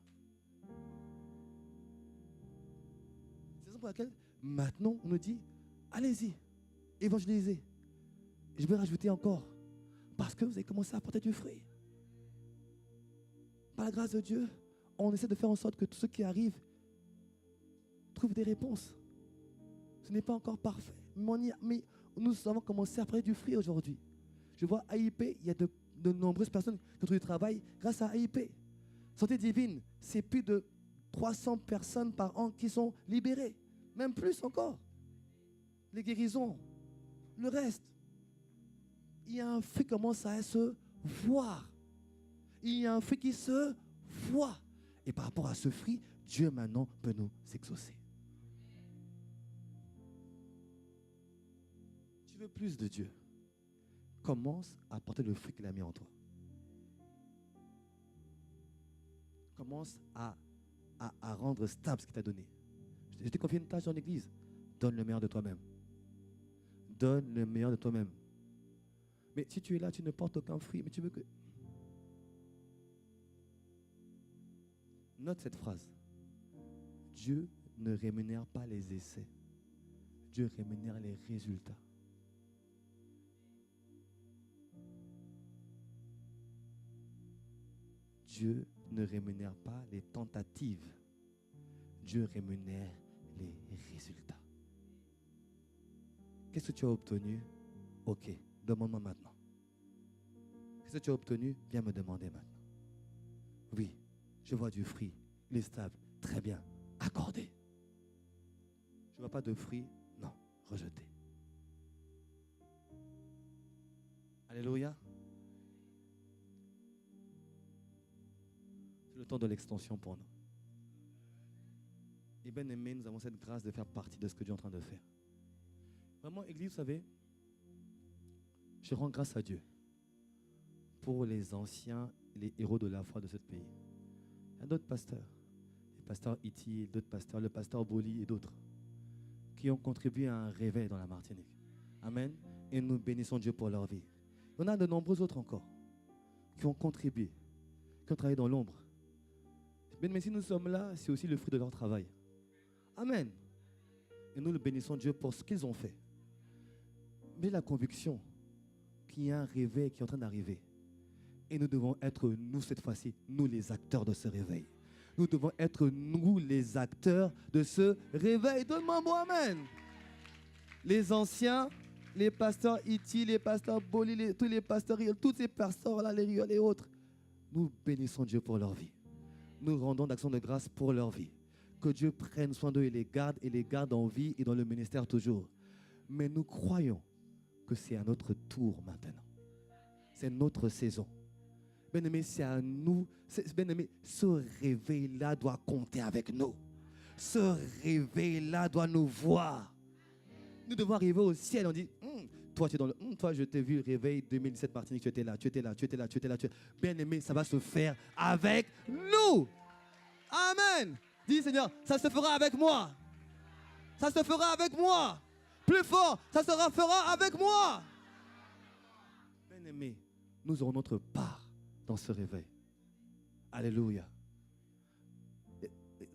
C'est la raison pour laquelle maintenant on nous dit, allez-y, évangélisez. Je vais rajouter encore, parce que vous avez commencé à porter du fruit. Par la grâce de Dieu, on essaie de faire en sorte que tous ceux qui arrivent trouvent des réponses. Ce n'est pas encore parfait, mais nous avons commencé à porter du fruit aujourd'hui. Je vois AIP, il y a de nombreuses personnes qui ont trouvé du travail grâce à AIP. Santé divine, c'est plus de 300 personnes par an qui sont libérées. Même plus encore. Les guérisons, le reste. Il y a un fruit qui commence à se voir. Il y a un fruit qui se voit. Et par rapport à ce fruit, Dieu maintenant peut nous exaucer. Tu veux plus de Dieu? Commence à porter le fruit qu'il a mis en toi. Commence à rendre stable ce qu'il t'a donné. Je t'ai confié une tâche dans l'église. Donne le meilleur de toi-même. Donne le meilleur de toi-même. Mais si tu es là, tu ne portes aucun fruit, mais tu veux que... Note cette phrase. Dieu ne rémunère pas les essais. Dieu rémunère les résultats. Dieu ne rémunère pas les tentatives. Dieu rémunère les résultats. Qu'est-ce que tu as obtenu? Ok, demande-moi maintenant. Qu'est-ce que tu as obtenu? Viens me demander maintenant. Oui, je vois du fruit. Il est stable. Très bien. Accordé. Je ne vois pas de fruit. Non, rejeté. Alléluia. C'est le temps de l'extension pour nous. Et bien aimé, nous avons cette grâce de faire partie de ce que Dieu est en train de faire. Vraiment, Église, vous savez, je rends grâce à Dieu pour les anciens, les héros de la foi de ce pays. Il y a d'autres pasteurs, le pasteur Iti, d'autres pasteurs, le pasteur Boli et d'autres, qui ont contribué à un réveil dans la Martinique. Amen. Et nous bénissons Dieu pour leur vie. Il y en a de nombreux autres encore qui ont contribué, qui ont travaillé dans l'ombre. Mais si nous sommes là, c'est aussi le fruit de leur travail. Amen. Et nous le bénissons Dieu pour ce qu'ils ont fait. Mais la conviction qu'il y a un réveil qui est en train d'arriver. Et nous devons être, nous cette fois-ci, nous les acteurs de ce réveil. Nous devons être, nous les acteurs de ce réveil. Donne-moi un mot, amen. Les anciens, les pasteurs Iti, les pasteurs Boli, tous les pasteurs, tous ces pasteurs-là, les Rioles et autres, nous bénissons Dieu pour leur vie. nous rendons d'action de grâce pour leur vie. Que Dieu prenne soin d'eux et les garde en vie et dans le ministère toujours. Mais nous croyons que c'est à notre tour maintenant. C'est notre saison. Bien-aimé, c'est à nous. Bien-aimé, ce réveil-là doit compter avec nous. Ce réveil-là doit nous voir. Nous devons arriver au ciel. On dit, toi, tu es dans le... toi, je t'ai vu le réveil 2017 Martinique. Tu étais là, tu étais là, tu étais là, tu étais là. Bien-aimé, ça va se faire avec nous. Amen. Dis, Seigneur, ça se fera avec moi. Ça se fera avec moi. Plus fort, ça se fera avec moi. Bien-aimé, nous aurons notre part dans ce réveil. Alléluia.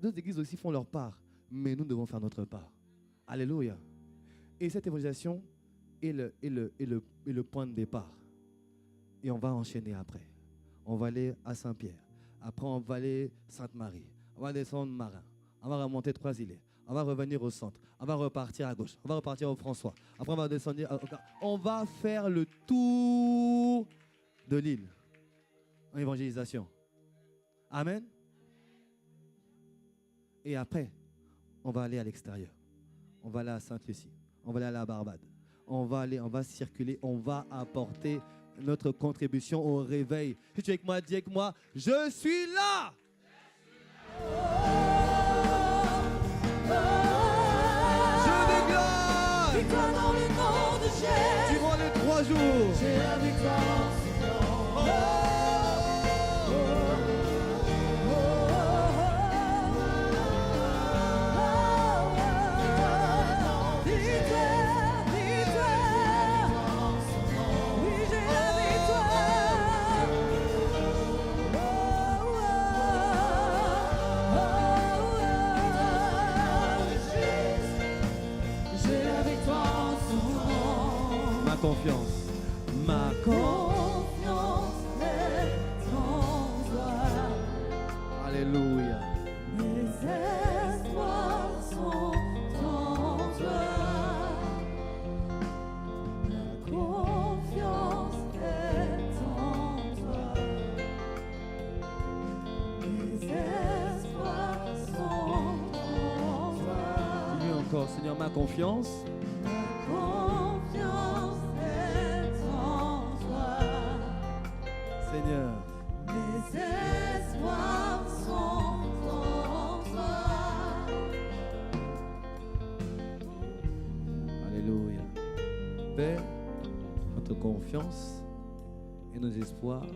D'autres églises aussi font leur part, mais nous devons faire notre part. Alléluia. Et cette évangélisation est le point de départ. Et on va enchaîner après. On va aller à Saint-Pierre. Après, on va aller Sainte-Marie. On va descendre Marin. On va remonter Trois-Îlets. On va revenir au centre. On va repartir à gauche. On va repartir au François. Après, on va descendre. On va faire le tour de l'île en évangélisation. Amen. Et après, on va aller à l'extérieur. On va aller à Sainte-Lucie. On va aller à la Barbade. On va circuler. On va apporter notre contribution au réveil. Si tu es avec moi, dis avec moi, je suis là. Je déclare. Victoire dans le nom de Jésus. Durant les 3 jours. J'ai la victoire en son nom. Confiance. Ma confiance est en toi. Alléluia. Mes espoirs sont en toi. Ma confiance est en toi. Mes espoirs sont en toi. Dis-lui encore, Seigneur, ma confiance. Seigneur, mes espoirs sont en toi. Alléluia. Père, notre confiance et nos espoirs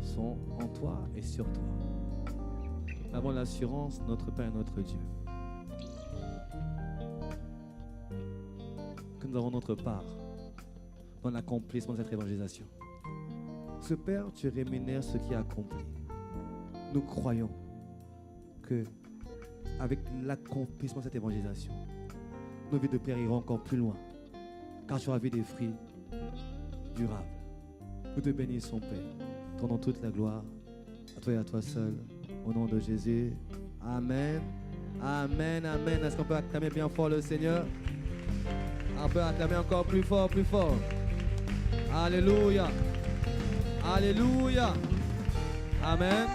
sont en toi et sur toi. Nous avons l'assurance, notre Père et notre Dieu, que nous avons notre part dans l'accomplissement de cette évangélisation. Ce Père, tu rémunères ce qui est accompli. Nous croyons que avec l'accomplissement de cette évangélisation, nos vies de Père iront encore plus loin, car tu auras vu des fruits durables. Nous te bénissons, Père. Rendons toute la gloire à toi et à toi seul, au nom de Jésus. Amen. Amen, amen. Est-ce qu'on peut acclamer bien fort le Seigneur? On peut acclamer encore plus fort, plus fort. Alléluia. Alléluia. Amen.